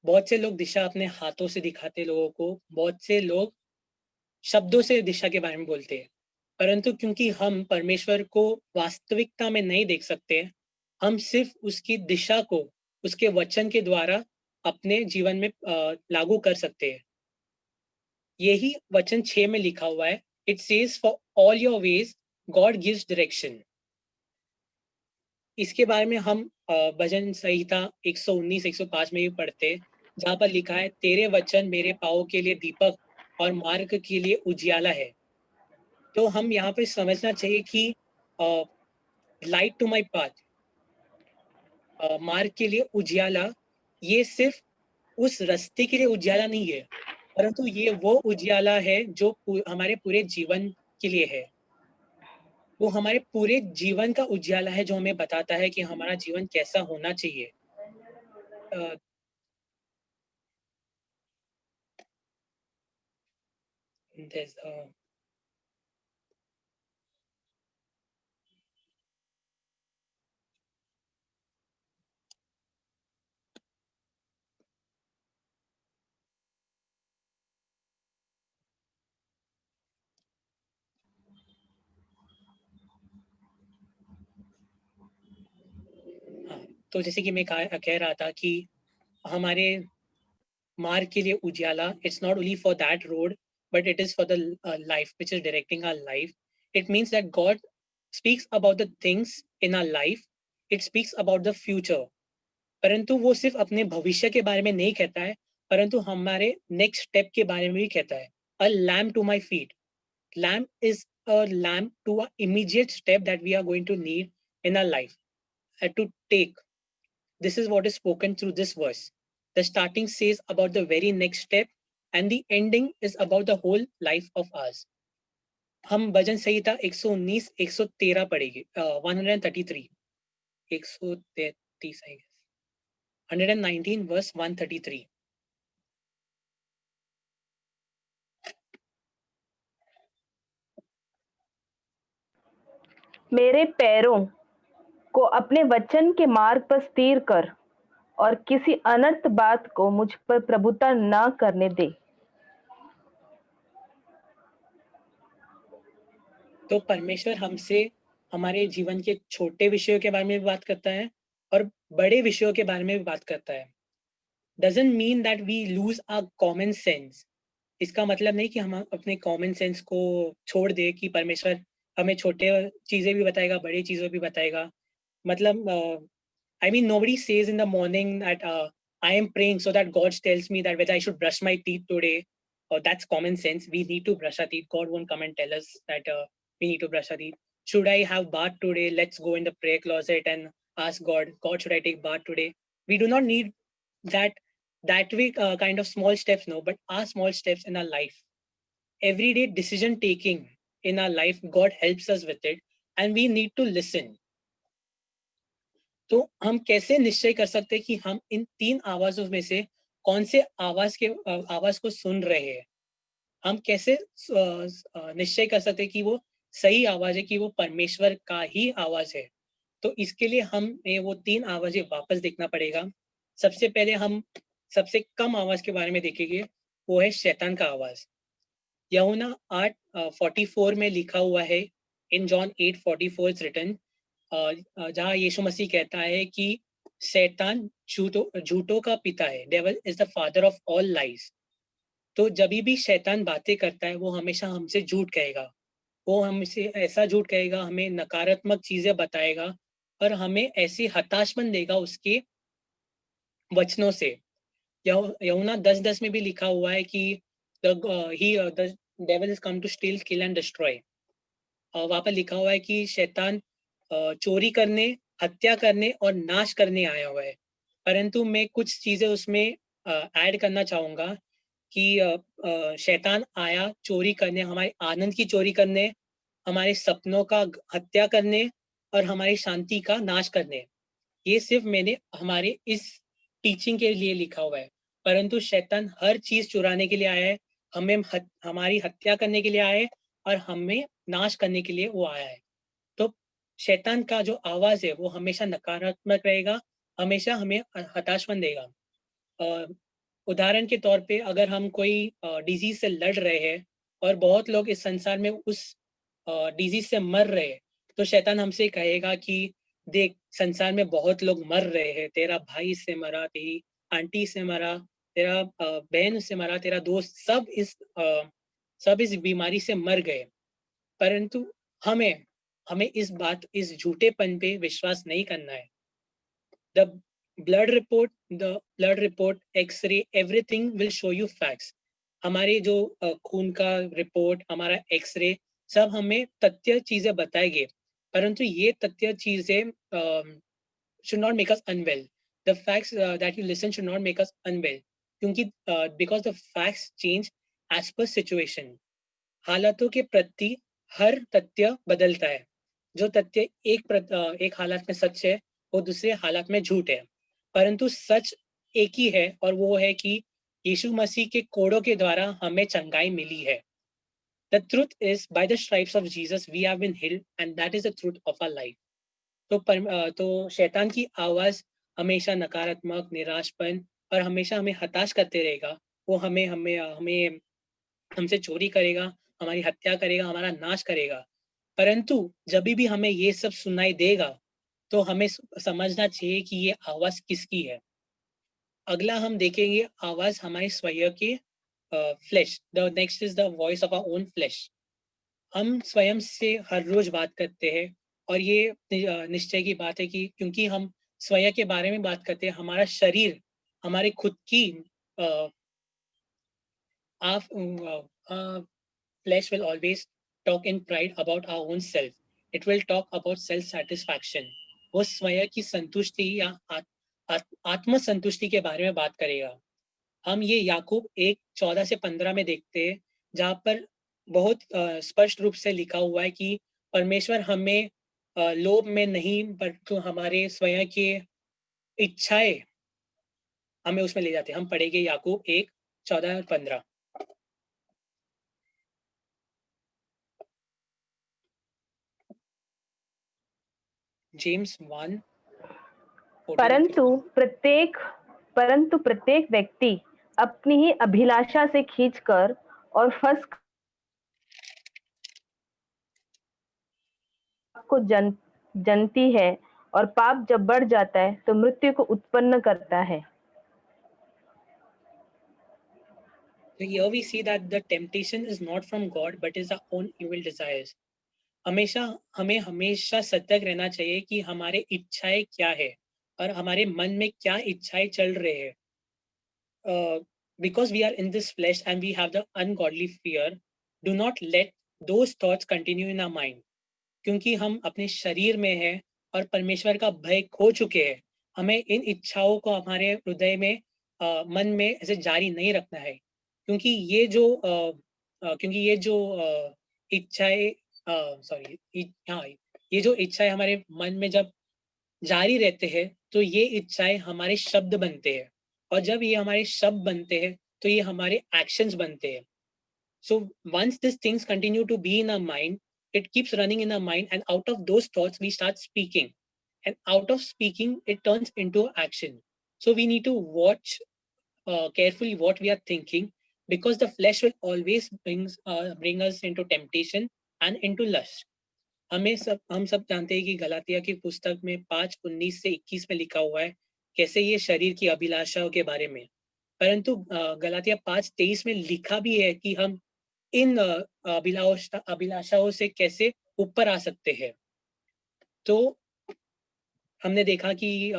बहुत से लोग दिशा अपने हाथों से दिखाते लोगों को, बहुत से लोग शब्दों से दिशा के बारे में बोलते हैं। परंतु क्योंकि हम परमेश्वर को वास्तविकता में नहीं देख सकते, हम सिर्फ उसकी दिशा को उसके वचन के द्वारा अपने जीवन में लागू कर सकते हैं। यही वचन 6 में लिखा हुआ है, it says for all your ways God gives direction. इसके बारे में हम भजन संहिता 119, 105 में भी पढ़ते हैं, जहाँ पर लिखा है, तेरे वचन मेरे पाँव के लिए दीपक और मार्ग के लिए उजियाला है। तो हम यहाँ पे समझना चाहिए कि लाइट टू माई पाथ, मार्ग के लिए उजियाला, ये सिर्फ उस रास्ते के लिए उजियाला नहीं है, परंतु ये वो उजियाला है जो हमारे पूरे जीवन के लिए है। वो हमारे पूरे जीवन का उजियाला है, जो हमें बताता है कि हमारा जीवन कैसा होना चाहिए। there's तो जैसे कि मैं कह रहा था कि हमारे मार्ग के लिए उजाला, it's not only for that road, but it is for the life which is directing our life. It means that God speaks about the things in our life. It speaks about the future. परंतु वो सिर्फ अपने भविष्य के बारे में नहीं कहता है, परंतु हमारे नेक्स्ट स्टेप के बारे में भी कहता है. A lamp to my feet. Lamp is a lamp to an immediate step that we are going to need in our life to take. This is what is spoken through this verse. The starting says about the very next step and the ending is about the whole life of ours. हम भजन संहिता 119 113 पढ़ेंगे 133 133 I guess 119 verse 133. मेरे पैरों को अपने वचन के मार्ग पर स्थिर कर और किसी अनर्थ बात को मुझ पर प्रभुता न करने दे. तो परमेश्वर हमसे हमारे जीवन के छोटे विषयों के बारे में भी बात करता है और बड़े विषयों के बारे में भी बात करता है. Doesn't mean that we lose our common sense. इसका मतलब नहीं कि हम अपने कॉमन सेंस को छोड़ दे कि परमेश्वर हमें छोटे चीजें भी बताएगा, बड़ी चीजें भी बताएगा. मतलब I mean nobody says in the morning that I am praying so that God tells me that whether I should brush my teeth today. Or that's common sense. We need to brush our teeth. God won't come and tell us that we need to brush our teeth. Should I have bath today? Let's go in the prayer closet and ask God, should I take bath today? We do not need that way kind of small steps, no, but our small steps in our life. Everyday decision taking in our life, God helps us with it and we need to listen. तो हम कैसे निश्चय कर सकते हैं कि हम इन तीन आवाजों में से कौन से आवाज को सुन रहे हैं? हम कैसे निश्चय कर सकते हैं कि वो सही आवाज है, कि वो परमेश्वर का ही आवाज है? तो इसके लिए हमें वो तीन आवाजें वापस देखना पड़ेगा. सबसे पहले हम सबसे कम आवाज के बारे में देखेंगे, वो है शैतान का आवाज. यूहन्ना 8:44 में लिखा हुआ है, इन जॉन 8:44 इट्स रिटन, जहां यीशु मसीह कहता है कि शैतान झूठों का पिता है. Devil is the father of all lies. तो जब भी शैतान बातें करता है वो हमेशा हमसे झूठ कहेगा. वो हमसे ऐसा झूठ कहेगा, हमें नकारात्मक चीजें बताएगा और हमें ऐसे हताशपन देगा उसके वचनों से. यूहन्ना 10:10 में भी लिखा हुआ है कि the devil is come to steal, kill and destroy. वहां पर लिखा हुआ है कि शैतान चोरी करने, हत्या करने और नाश करने आया हुआ है. परंतु मैं कुछ चीजें उसमें ऐड करना चाहूंगा कि शैतान आया चोरी करने, हमारे आनंद की चोरी करने, हमारे सपनों का हत्या करने और हमारी शांति का नाश करने. ये सिर्फ मैंने हमारे इस टीचिंग के लिए लिखा हुआ है. परंतु शैतान हर चीज चुराने के लिए आया है, हमें हमारी हत्या करने के लिए आया है और हमें नाश करने के लिए वो आया है. तो शैतान का जो आवाज है वो हमेशा नकारात्मक रहेगा, हमेशा हमें हताशपन देगा. उदाहरण के तौर पे अगर हम कोई डिजीज से लड़ रहे हैं और बहुत लोग इस संसार में उस डिजीज से मर रहे हैं, तो शैतान हमसे कहेगा कि देख, संसार में बहुत लोग मर रहे हैं, तेरा भाई से मरा, तेरी आंटी से मरा, तेरा बहन से मरा, तेरा दोस्त, सब इस बीमारी से मर गए. परंतु हमें इस झूठेपन पे विश्वास नहीं करना है. The blood report, X-ray, everything will show you facts. हमारे जो खून का रिपोर्ट, हमारा एक्सरे, सब हमें तथ्य चीजें बताएंगे. परंतु ये तथ्य चीजें should not make us unwell. The facts that you listen should not make us unwell. क्योंकि because the facts change as per situation. हालातों के प्रति हर तथ्य बदलता है. जो तथ्य एक हालत में सच है, वो दूसरे हालत में झूठ है. परंतु सच एक ही है और वो है कि यीशु मसीह के कोड़ों के द्वारा हमें चंगाई मिली है. The truth is, by the stripes of Jesus, we have been healed, and that is the truth of our life. तो शैतान की आवाज हमेशा नकारात्मक, निराशपन और हमेशा हमें हताश करते रहेगा। वो हमें हमें हमें हमसे चोरी करेगा, हमारी हत्या करेगा, हमारा नाश करेगा। परंतु जब भी हमें ये सब सुनाई देगा, तो हमें समझना चाहिए कि ये आवाज किसकी है। अगला हम देखेंगे आवाज हमारे स्वयं के flesh. The next is the voice of our own flesh. हम स्वयं से हर रोज बात करते हैं और ये निश्चय की बात है कि क्योंकि हम स्वयं के बारे में बात करते हैं, हमारा शरीर हमारे खुद की flesh will always talk in pride about our own self. It will talk about self-satisfaction. वो स्वयं की संतुष्टि या आत्म संतुष्टि के बारे में बात करेगा। हम ये याकूब 1:14 से 15 में देखते हैं, जहाँ पर बहुत स्पष्ट रूप से लिखा हुआ है कि परमेश्वर हमें लोभ में नहीं, बल्कि हमारे स्वयं के इच्छाएं हमें उसमें ले जाते हैं। हम पढ़ेंगे याकूब 1:14 और 15। जेम्स 1 परंतु प्रत्येक व्यक्ति अपनी ही अभिलाषा से खींचकर और फंस को जनती है, और पाप जब बढ़ जाता है तो मृत्यु को उत्पन्न करता है। So here we see that the temptation is not from God but is our own evil desires. हमें हमेशा सतर्क रहना चाहिए कि हमारे इच्छाएं क्या है और हमारे मन में क्या इच्छाएं चल रहे हैं। Because we are in this flesh and we have the ungodly fear, do not let those thoughts continue in our mind. क्योंकि हम अपने शरीर में हैं और परमेश्वर का भय खो चुके हैं, हमें इन इच्छाओं को हमारे हृदय में मन में ऐसे जारी नहीं रखना है। क्योंकि ये जो इच्छाएं ये जो इच्छाएं हमारे मन में जब जारी रहते हैं, तो ये इच्छाएं हमारे शब्द बनते हैं, और जब ये हमारे शब्द बनते हैं तो ये हमारे एक्शंस बनते हैं। So once these things continue to be in our mind, it keeps running in our mind, and out of those thoughts we start speaking, and out of speaking it turns into action. So we need to watch carefully what we are thinking, because the flesh will always bring us into temptation and into lust. हम सब जानते हैं कि गलातिया की पुस्तक में 5:19 से 21 में लिखा हुआ है कैसे ये शरीर की अभिलाषाओं के बारे में। परंतु गलातिया 5:23 में लिखा भी है कि हम इन अभिलाषाओं से कैसे ऊपर आ सकते हैं। तो हमने देखा कि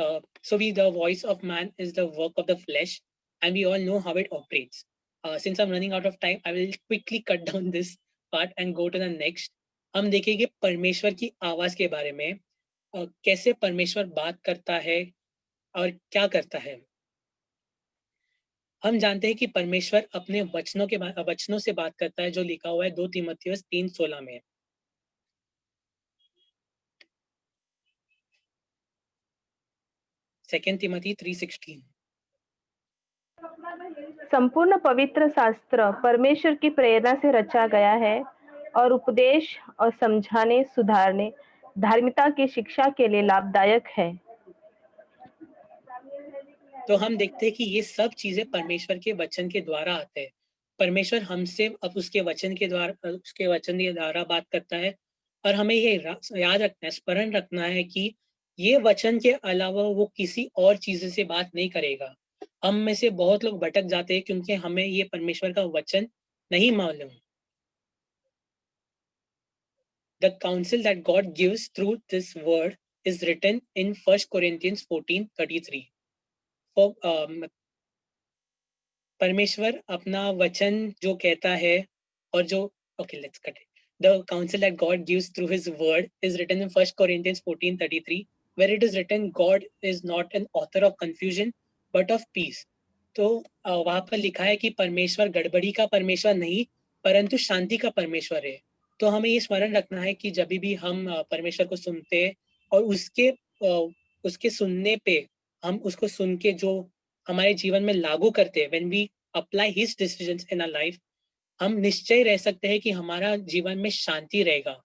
the voice of man is the work of the flesh, and we all know how it operates. Since I'm running out of time, I will quickly cut down this part and go to the next. हम देखेंगे परमेश्वर की आवाज के बारे में, कैसे परमेश्वर बात करता है और क्या करता है। हम जानते हैं कि परमेश्वर अपने वचनों से बात करता है, जो लिखा हुआ है 2 तीमुथियुस 3:16 में। सेकंड तिमोथी 3:16। संपूर्ण पवित्र शास्त्र परमेश्वर की प्रेरणा से रचा गया है और उपदेश और समझाने, सुधारने, धार्मिकता की शिक्षा के लिए लाभदायक है। तो हम देखते हैं कि ये सब चीजें परमेश्वर के वचन के द्वारा आते हैं। परमेश्वर हमसे अब उसके वचन के द्वारा बात करता है, और हमें ये याद रखना है, स्मरण रखना है कि ये वचन के अलावा वो किसी और चीज से बात नहीं करेगा। हम में से बहुत लोग भटक जाते हैं क्योंकि हमें ये परमेश्वर का वचन नहीं मालूम। The counsel that God gives through this word is written in 1 Corinthians 14:33. परमेश्वर अपना वचन जो कहता है और जो let's cut it. The counsel that God gives through his word is written in 1 Corinthians 14:33, where it is written, God is not an author of confusion but of peace. तो वहां पर लिखा है कि परमेश्वर गड़बड़ी का परमेश्वर नहीं, परंतु शांति का परमेश्वर है। तो हमें ये स्मरण रखना है कि जब भी हम परमेश्वर को सुनते हैं और उसके सुनने पे हम उसको सुन के जो हमारे जीवन में लागू करते हैं, when we apply his decisions in our life, हम निश्चय रह सकते हैं कि हमारा जीवन में शांति रहेगा,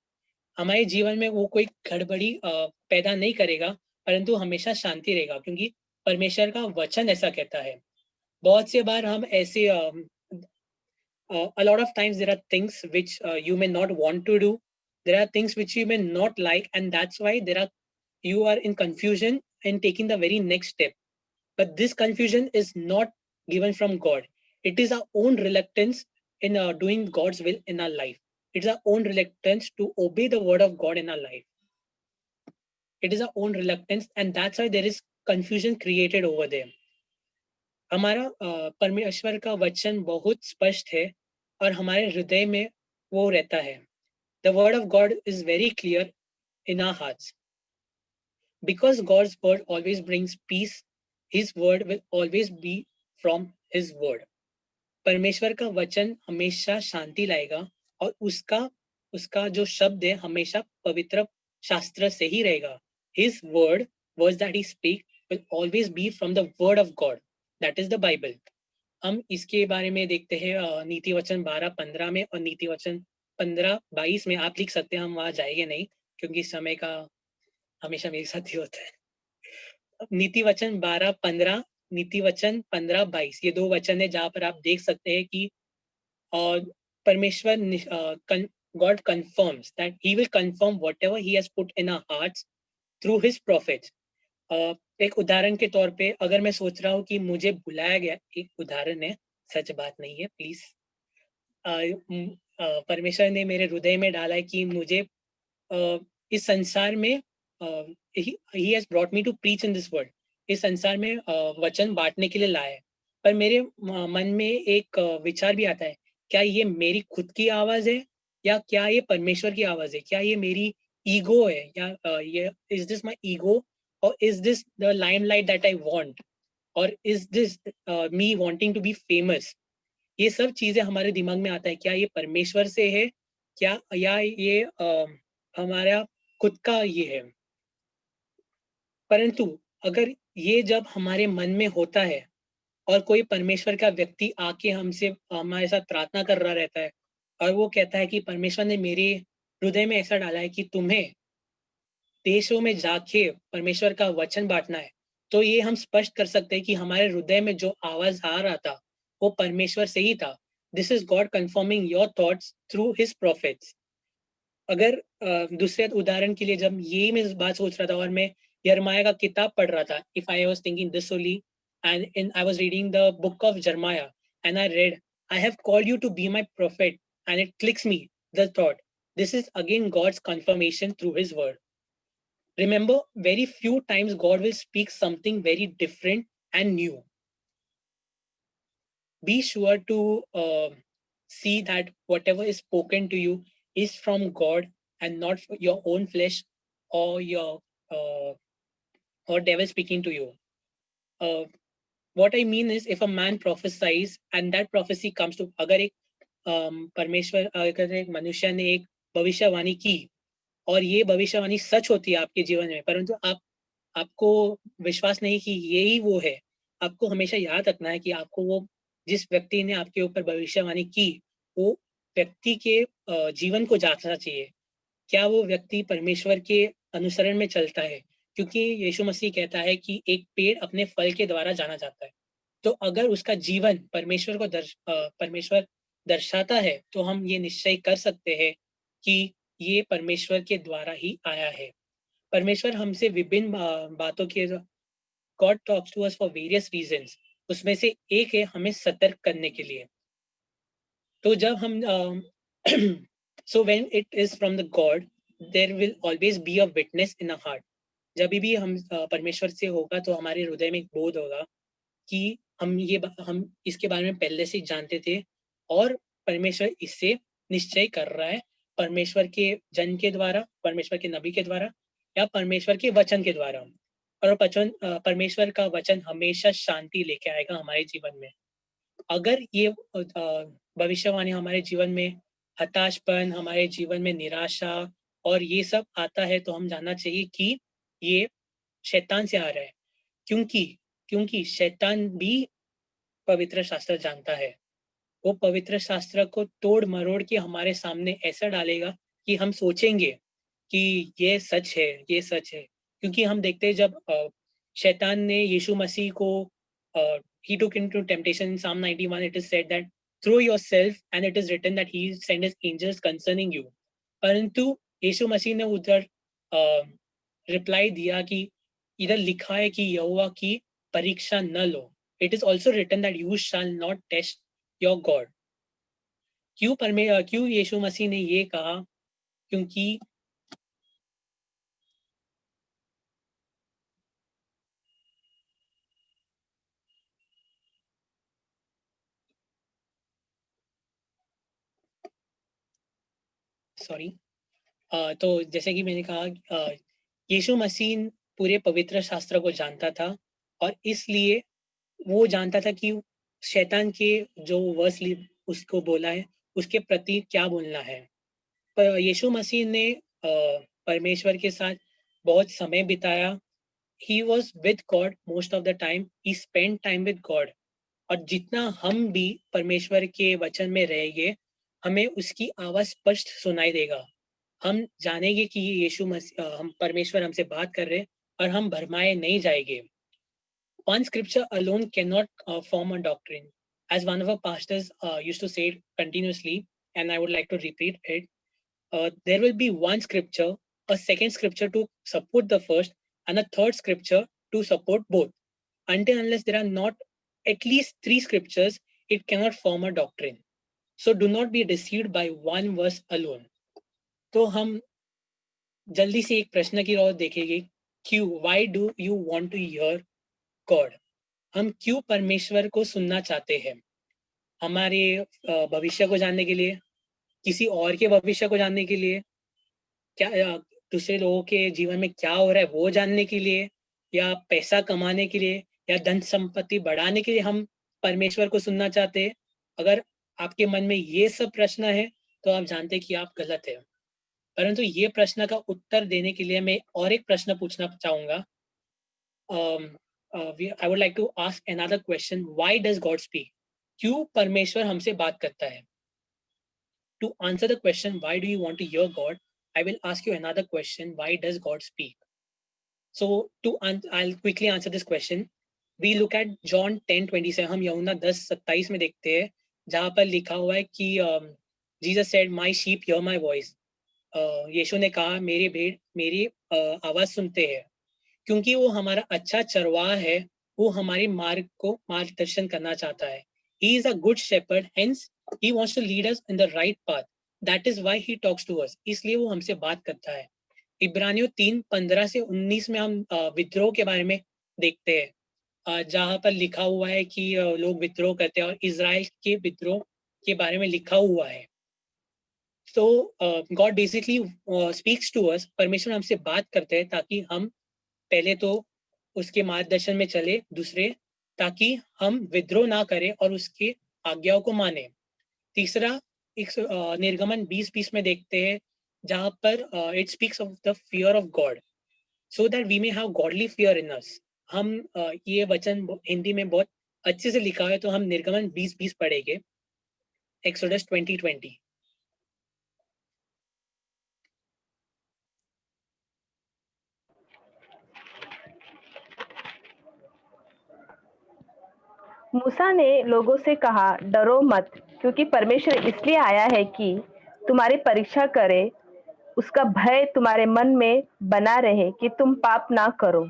हमारे जीवन में वो कोई गड़बड़ी पैदा नहीं करेगा, परंतु हमेशा शांति रहेगा, क्योंकि परमेश्वर का वचन ऐसा कहता है। बहुत से बार हम ऐसे a lot of times there are things which you may not want to do, there are things which you may not like, and that's why you are in confusion in taking the very next step. But this confusion is not given from God. It is our own reluctance in doing God's will in our life. It's our own reluctance to obey the word of God in our life. It is our own reluctance, and that's why there is confusion created over there. हमारा परमेश्वर का वचन बहुत स्पष्ट है और हमारे हृदय में वो रहता है. The word of God is very clear in our hearts. Because God's word always brings peace, His word will always be from His word. परमेश्वर का वचन हमेशा शांति लाएगा और उसका जो शब्द है हमेशा पवित्र शास्त्र से ही रहेगा. His words that He speak will always be from the word of God. That is the Bible. हम इसके बारे में देखते हैं नीति वचन 12-15 में और नीति वचन 15-22 में. आप लिख सकते हैं, हम वहां जाएंगे नहीं क्योंकि समय का हमेशा मेरे साथ ही होता है. नीति वचन 12-15, नीति वचन 15-22, ये दो वचन है जहां पर आप देख सकते हैं कि परमेश्वर God confirms that He will confirm whatever He has put in our hearts through His prophets. एक उदाहरण के तौर पे अगर मैं सोच रहा हूँ कि मुझे बुलाया गया, एक उदाहरण है, सच बात नहीं है प्लीज, परमेश्वर ने मेरे हृदय में डाला है कि मुझे इस संसार में he has brought me to preach in this world, इस संसार में वचन बांटने के लिए लाया है. पर मेरे मन में एक विचार भी आता है, क्या ये मेरी खुद की आवाज है या क्या ये परमेश्वर की आवाज है? क्या ये मेरी ईगो है या ये is this my ego, or is this the limelight that I want, or is this me wanting to be famous? ये सब चीजें हमारे दिमाग में आता है. क्या ये परमेश्वर से है क्या या ये हमारा खुद का ये है? परंतु अगर ये जब हमारे मन में होता है और कोई परमेश्वर का व्यक्ति आके हमसे हमारे साथ प्रार्थना कर रहा रहता है और वो कहता है कि परमेश्वर ने मेरे हृदय में ऐसा डाला है कि तुम्हें देशों में जाके परमेश्वर का वचन बांटना है, तो ये हम स्पष्ट कर सकते हैं कि हमारे हृदय में जो आवाज आ रहा था वो परमेश्वर से ही था. This is God confirming your thoughts through his prophets. अगर दूसरे उदाहरण के लिए जब ये मैं बात सोच रहा था और मैं यर्माया का किताब पढ़ रहा था, if I was thinking this only and I was reading the book of Jeremiah and I read, I have called you to be my prophet, and it clicks me the thought, this is again God's confirmation through his word. Remember, very few times God will speak something very different and new. Be sure to see that whatever is spoken to you is from God and not your own flesh or your or devil speaking to you. What I mean is, if a man prophesies and that prophecy comes to, अगर एक परमेश्वर, अगर एक मनुष्य ने एक भविष्यवाणी की और ये भविष्यवाणी सच होती है आपके जीवन में, परंतु आपको विश्वास नहीं कि यही वो है, आपको हमेशा याद रखना है कि आपको वो जिस व्यक्ति ने आपके ऊपर भविष्यवाणी की वो व्यक्ति के जीवन को जांचना चाहिए. क्या वो व्यक्ति परमेश्वर के अनुसरण में चलता है? क्योंकि यीशु मसीह कहता है कि एक पेड़ अपने फल के द्वारा जाना जाता है. तो अगर उसका जीवन परमेश्वर दर्शाता है तो हम ये निश्चय कर सकते हैं कि ये परमेश्वर के द्वारा ही आया है. परमेश्वर हमसे विभिन्न बातों के, God talks to us for various reasons. उसमें से एक है हमें सतर्क करने के लिए. तो जब हम so when it is from the God, there will always be a witness in a heart. जब भी हम परमेश्वर से होगा तो हमारे हृदय में एक बोध होगा कि हम इसके बारे में पहले से जानते थे और परमेश्वर इससे निश्चय कर रहा है, परमेश्वर के जन के द्वारा, परमेश्वर के नबी के द्वारा या परमेश्वर के वचन के द्वारा. और परमेश्वर का वचन हमेशा शांति लेके आएगा हमारे जीवन में. अगर ये भविष्यवाणी हमारे जीवन में हताशपन, हमारे जीवन में निराशा और ये सब आता है तो हम जानना चाहिए कि ये शैतान से आ रहा है, क्योंकि शैतान भी पवित्र शास्त्र जानता है. वो पवित्र शास्त्र को तोड़ मरोड़ के हमारे सामने ऐसा डालेगा कि हम सोचेंगे कि ये सच है, ये सच है। क्योंकि हम देखते हैं जब शैतान ने यीशु मसीह को he took into temptation in Psalm 91, it is said that throw yourself and it is written that he sent his angels concerning you. परंतु यीशु मसीह ने उधर रिप्लाई दिया कि इधर लिखा है कि यहोवा की परीक्षा न लो. It is also written that you shall not test your God. क्यों यीशु मसीह ने ये कहा? क्योंकि सॉरी तो जैसे कि मैंने कहा यीशु मसीह पूरे पवित्र शास्त्र को जानता था और इसलिए वो जानता था कि शैतान के जो वर्स उसको बोला है उसके प्रति क्या बोलना है. पर यीशु मसीह ने परमेश्वर के साथ बहुत समय बिताया. He was with God most of the time. He spent time with God. और जितना हम भी परमेश्वर के वचन में रहेंगे हमें उसकी आवाज स्पष्ट सुनाई देगा. हम जानेंगे कि यीशु मसीह हम परमेश्वर हमसे बात कर रहे हैं और हम भरमाए नहीं जाएंगे. One scripture alone cannot form a doctrine. As one of our pastors used to say continuously, and I would like to repeat it, there will be one scripture, a second scripture to support the first, and a third scripture to support both. Until unless there are not at least 3 scriptures, it cannot form a doctrine. So do not be deceived by one verse alone. तो हम जल्दी से एक प्रश्न की ओर देखेंगे. क्यों? Why do you want to hear God? हम क्यों परमेश्वर को सुनना चाहते हैं? हमारे भविष्य को जानने के लिए, किसी और के भविष्य को जानने के लिए, क्या दूसरे लोगों के जीवन में क्या हो रहा है वो जानने के लिए, या पैसा कमाने के लिए, या धन संपत्ति बढ़ाने के लिए हम परमेश्वर को सुनना चाहते हैं? अगर आपके मन में ये सब प्रश्न है तो आप जानते हैं कि आप गलत है. परंतु ये प्रश्न का उत्तर देने के लिए मैं और एक प्रश्न पूछना चाहूंगा. I would like to ask another question. Why does God speak? क्यों परमेश्वर हमसे बात करता है? To answer the question, why do you want to hear God? I will ask you another question. Why does God speak? So I'll quickly answer this question. We look at John 10:27. हम यूहन्ना 10:27 में देखते हैं जहाँ पर लिखा हुआ है कि Jesus said, "My sheep hear my voice." यीशु ने कहा मेरे भेड़ मेरी आवाज सुनते हैं. क्योंकि वो हमारा अच्छा चरवाहा है, वो हमारे मार्ग को मार्गदर्शन करना चाहता है. He is a good shepherd, hence he wants to lead us in the right path. That is why he talks to us. इसलिए वो हमसे बात करता है. इब्रानियों 3:15 से 19 में हम विद्रोह के बारे में देखते हैं जहाँ पर लिखा हुआ है कि लोग विद्रोह करते हैं और इजराइल के विद्रोह के बारे में लिखा हुआ है. So God basically speaks to us. परमेश्वर हमसे बात करते हैं ताकि हम पहले तो उसके मार्गदर्शन में चले, दूसरे ताकि हम विद्रोह ना करें और उसके आज्ञाओं को माने. तीसरा निर्गमन 20:20 में देखते हैं जहाँ पर it speaks of the fear of God so that we may have godly fear in us. हम ये वचन हिंदी में बहुत अच्छे से लिखा है तो हम निर्गमन 20:20 पढ़ेंगे. एक्सोडस 20:20. मूसा ने लोगों से कहा, डरो मत, क्योंकि परमेश्वर इसलिए आया है कि तुम्हारी परीक्षा करे, उसका भय तुम्हारे मन में बना रहे कि तुम पाप ना करो.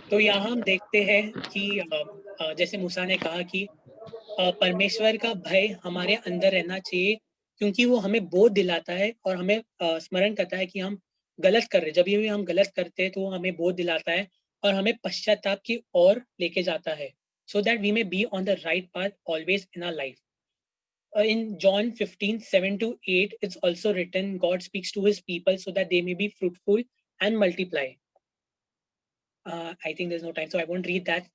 तो यहाँ हम देखते हैं कि जैसे मूसा ने कहा कि परमेश्वर का भय हमारे अंदर रहना चाहिए क्योंकि वो हमें बोध दिलाता है और हमें स्मरण करता है कि हम गलत कर रहे हैं. जब भी हम गलत करते हैं तो वो हमें बोध दिलाता है और हमें पश्चाताप की ओर लेके जाता है so that we may be on the right path always in our life. In John 15:7-8 it's also written God speaks to his people so that they may be fruitful and multiply. I think there's no time so I won't read that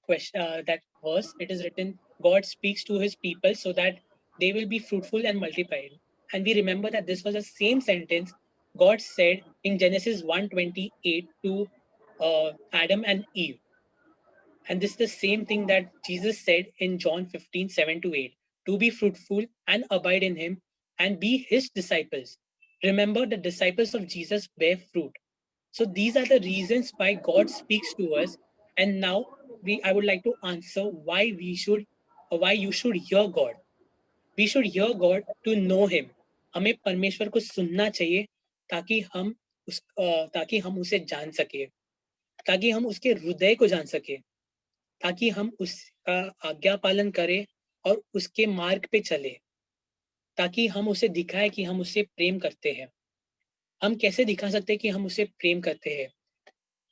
that verse. It is written God speaks to his people so that they will be fruitful and multiply. And we remember that this was the same sentence God said in Genesis 1:28 to Adam and Eve. And this is the same thing that Jesus said in John 15:7-8, to be fruitful and abide in him and be his disciples. Remember, the disciples of Jesus bear fruit. So these are the reasons why God speaks to us. And now I would like to answer why you should hear God. We should hear God to know him. हमें परमेश्वर को सुनना चाहिए ताकि ताकि हम उसे जान सके, ताकि हम उसके हृदय को जान सके, ताकि हम उसका आज्ञा पालन करें और उसके मार्ग पे चले, ताकि हम उसे दिखाएं कि हम उसे प्रेम करते हैं। हम कैसे दिखा सकते हैं कि हम उसे प्रेम करते हैं?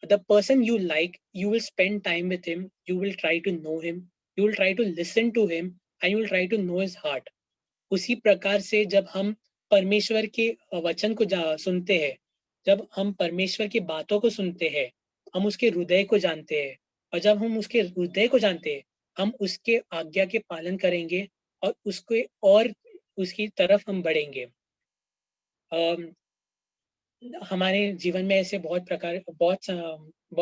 The person you like, you will spend time with him, you will try to know him, you will try to listen to him, and you will try to know his heart. उसी प्रकार से जब हम परमेश्वर के वचन को सुनते हैं, जब हम परमेश्वर की बातों को सुनते हैं, हम उसके हृदय को जानते हैं, और जब हम उसके हृदय को जानते हैं, हम उसके आज्ञा के पालन करेंगे और उसकी तरफ हम बढ़ेंगे। हमारे जीवन में ऐसे बहुत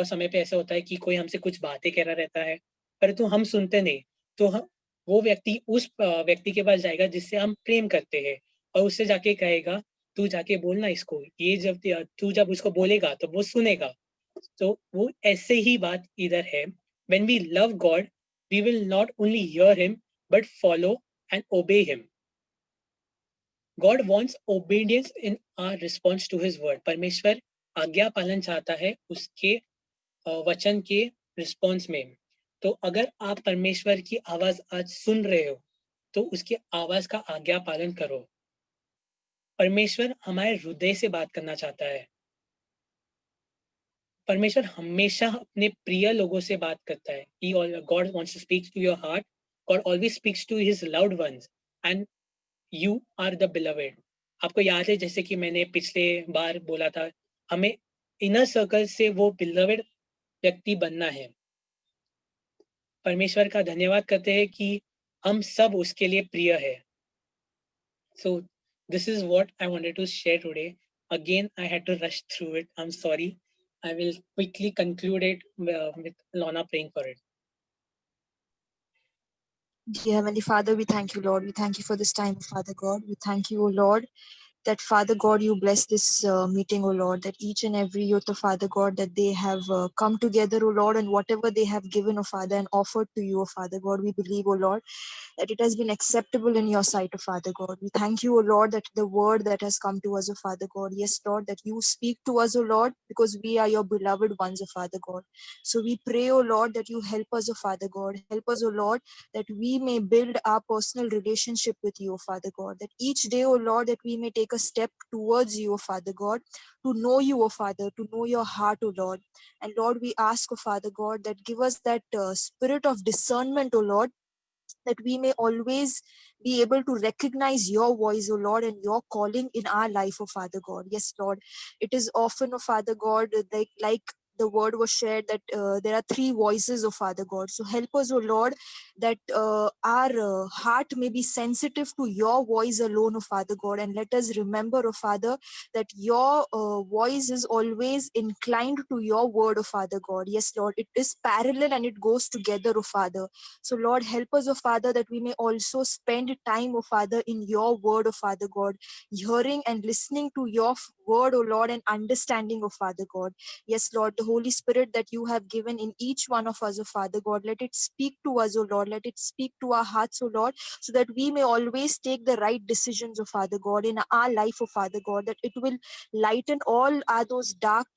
समय पे ऐसा होता है कि कोई हमसे कुछ बातें कह रहा रहता है, परंतु हम सुनते नहीं। तो वो व्यक्ति उस व्यक्ति के पास जाएगा जिससे हम प्रेम करते हैं, और उससे जाके कहेगा, तू जाके बोलना इसको, ये जब उसको बोलेगा तो वो सुनेगा। तो वो ऐसे ही बात इधर है। When we love God, we will not only hear him but follow and obey him. God wants obedience in our response to his word. परमेश्वर आज्ञा पालन चाहता है उसके वचन के रिस्पॉन्स में। तो अगर आप परमेश्वर की आवाज आज सुन रहे हो तो उसकी आवाज का आज्ञा पालन करो। परमेश्वर हमारे हृदय से बात करना चाहता है। परमेश्वर हमेशा अपने प्रिय लोगों से बात करता है। God wants to speak to your heart. God always speaks to his loved ones and you are the beloved. आपको याद है, जैसे कि मैंने पिछले बार बोला था, हमें इनर सर्कल से वो बिलवेड व्यक्ति बनना है। परमेश्वर का धन्यवाद करते हैं कि हम सब उसके लिए प्रिय है। So this is what I wanted to share today. Again, I had to rush through it. I'm sorry. I will quickly conclude it with Lorna praying for it. Dear Heavenly Father, we thank you, Lord. We thank you for this time, Father God. We thank you, O Lord, that Father God, you bless this meeting, O Lord, that each and every youth, O Father God, that they have come together, O Lord, and whatever they have given, O Father, and offered to you, O Father God, we believe, O Lord, that it has been acceptable in your sight, O Father God. We thank you, O Lord, that the word that has come to us, O Father God, yes, Lord, that you speak to us, O Lord, because we are your beloved ones, O Father God. So we pray, O Lord, that you help us, O Father God. Help us, O Lord, that we may build our personal relationship with you, O Father God. That each day, O Lord, that we may take a step towards you, O Father God, to know you, O Father, to know your heart, O Lord. And Lord, we ask, O Father God, that give us that spirit of discernment, O Lord, that we may always be able to recognize your voice, O Lord, and your calling in our life, O Father God. Yes, Lord, it is often, O Father God, like the word was shared that there are three voices, O Father God. So help us, O Lord, that our heart may be sensitive to your voice alone, O Father God, and let us remember, O Father, that your voice is always inclined to your word, O Father God. Yes, Lord, it is parallel and it goes together, O Father. So, Lord, help us, O Father, that we may also spend time, O Father, in your word, O Father God, hearing and listening to your word, O Lord, and understanding, O Father God. Yes, Lord, the Holy Spirit that you have given in each one of us, O Father God, let it speak to us, O Lord, let it speak to our hearts, O Lord, so that we may always take the right decisions, O Father God, in our life, O Father God, that it will lighten all those dark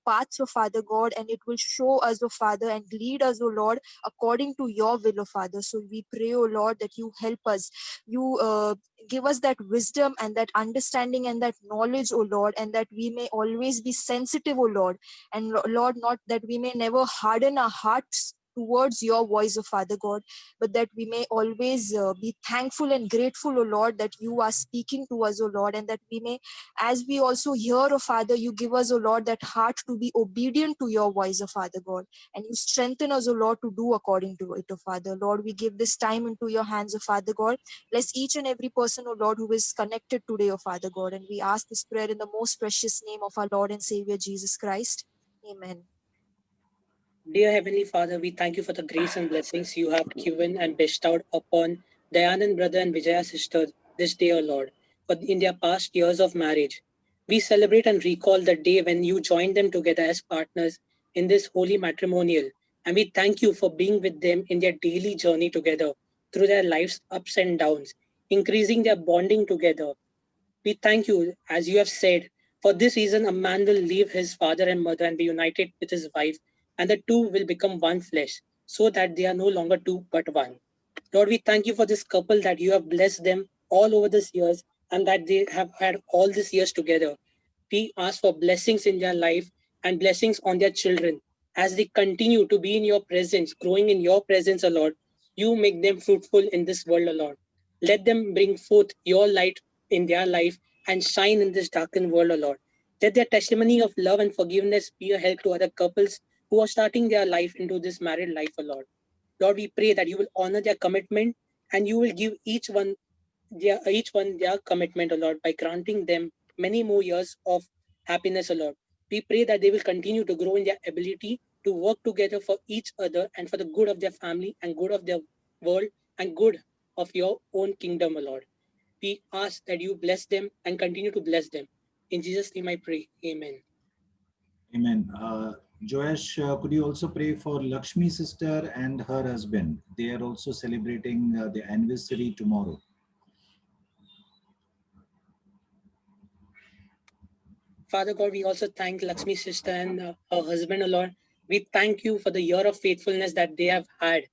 paths, O Father God, and it will show us, O Father, and lead us, O Lord, according to your will, O Father. So we pray, O Lord, that you help us. You give us that wisdom and that understanding and that knowledge, O Lord, and that we may always be sensitive, O Lord. And Lord, not that we may never harden our hearts towards your voice, O Father God, but that we may always be thankful and grateful, O Lord, that you are speaking to us, O Lord, and that we may, as we also hear, O Father, you give us, O Lord, that heart to be obedient to your voice, O Father God, and you strengthen us, O Lord, to do according to it, O Father. Lord, we give this time into your hands, O Father God. Bless each and every person, O Lord, who is connected today, O Father God, and we ask this prayer in the most precious name of our Lord and Savior, Jesus Christ. Amen. Dear Heavenly Father, we thank you for the grace and blessings you have given and bestowed upon Dayanand brother and Vijaya sister this day, O Lord, for in their past years of marriage. We celebrate and recall the day when you joined them together as partners in this holy matrimonial. And we thank you for being with them in their daily journey together through their life's ups and downs, increasing their bonding together. We thank you, as you have said, for this reason a man will leave his father and mother and be united with his wife, and the two will become one flesh, so that they are no longer two but one. Lord, we thank you for this couple that you have blessed them all over these years and that they have had all these years together. We ask for blessings in their life and blessings on their children as they continue to be in your presence, growing in your presence, O Lord. You make them fruitful in this world, O Lord. Let them bring forth your light in their life and shine in this darkened world, O Lord. Let their testimony of love and forgiveness be a help to other couples who are starting their life into this married life, O Lord. Lord, we pray that you will honor their commitment and you will give each one their commitment, O Lord, by granting them many more years of happiness, O Lord. We pray that they will continue to grow in their ability to work together for each other and for the good of their family and good of their world and good of your own kingdom, O Lord. We ask that you bless them and continue to bless them. In Jesus' name I pray. Amen. Amen. Joash, could you also pray for Lakshmi sister and her husband? They are also celebrating the anniversary tomorrow. Father God, we also thank Lakshmi sister and her husband, O Lord. We thank you for the year of faithfulness that they have had.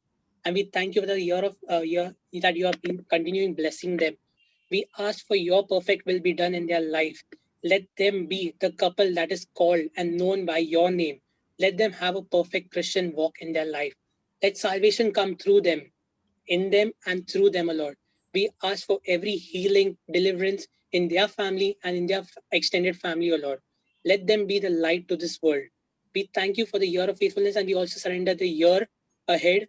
And we thank you for the year that you have been continuing blessing them. We ask for your perfect will be done in their life. Let them be the couple that is called and known by your name. Let them have a perfect Christian walk in their life. Let salvation come through them, in them and through them, O Lord. We ask for every healing, deliverance in their family and in their extended family, O Lord. Let them be the light to this world. We thank you for the year of faithfulness and we also surrender the year ahead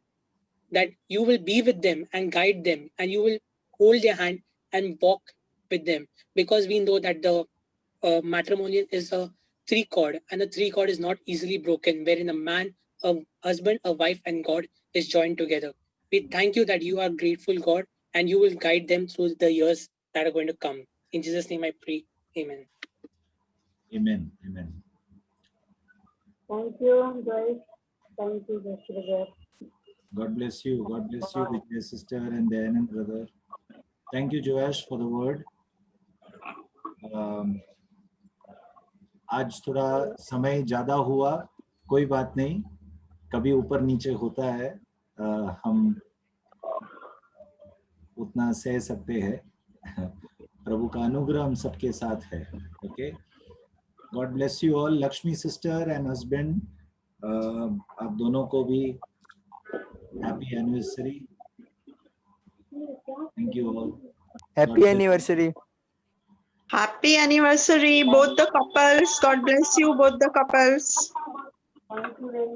that you will be with them and guide them and you will hold their hand and walk with them, because we know that the matrimonial is a three chord and the three chord is not easily broken, wherein a man, a husband, a wife and God is joined together. We thank you that you are grateful God and you will guide them through the years that are going to come. In Jesus' name I pray. Amen. Amen. Amen. Thank you, guys. Thank you, Brother. God bless you. God bless you, Vijay sister and Dayanand brother. Thank you, Joash, for the word. आज थोड़ा समय ज्यादा हुआ, कोई बात नहीं, कभी ऊपर नीचे होता है, हम उतना सह सकते हैं. प्रभु का अनुग्रह हम सबके साथ है. Okay, God bless you all. Lakshmi sister and husband, आप दोनों को भी happy anniversary. Thank you all. Happy anniversary. Happy anniversary, both the couples. God bless you, both the couples.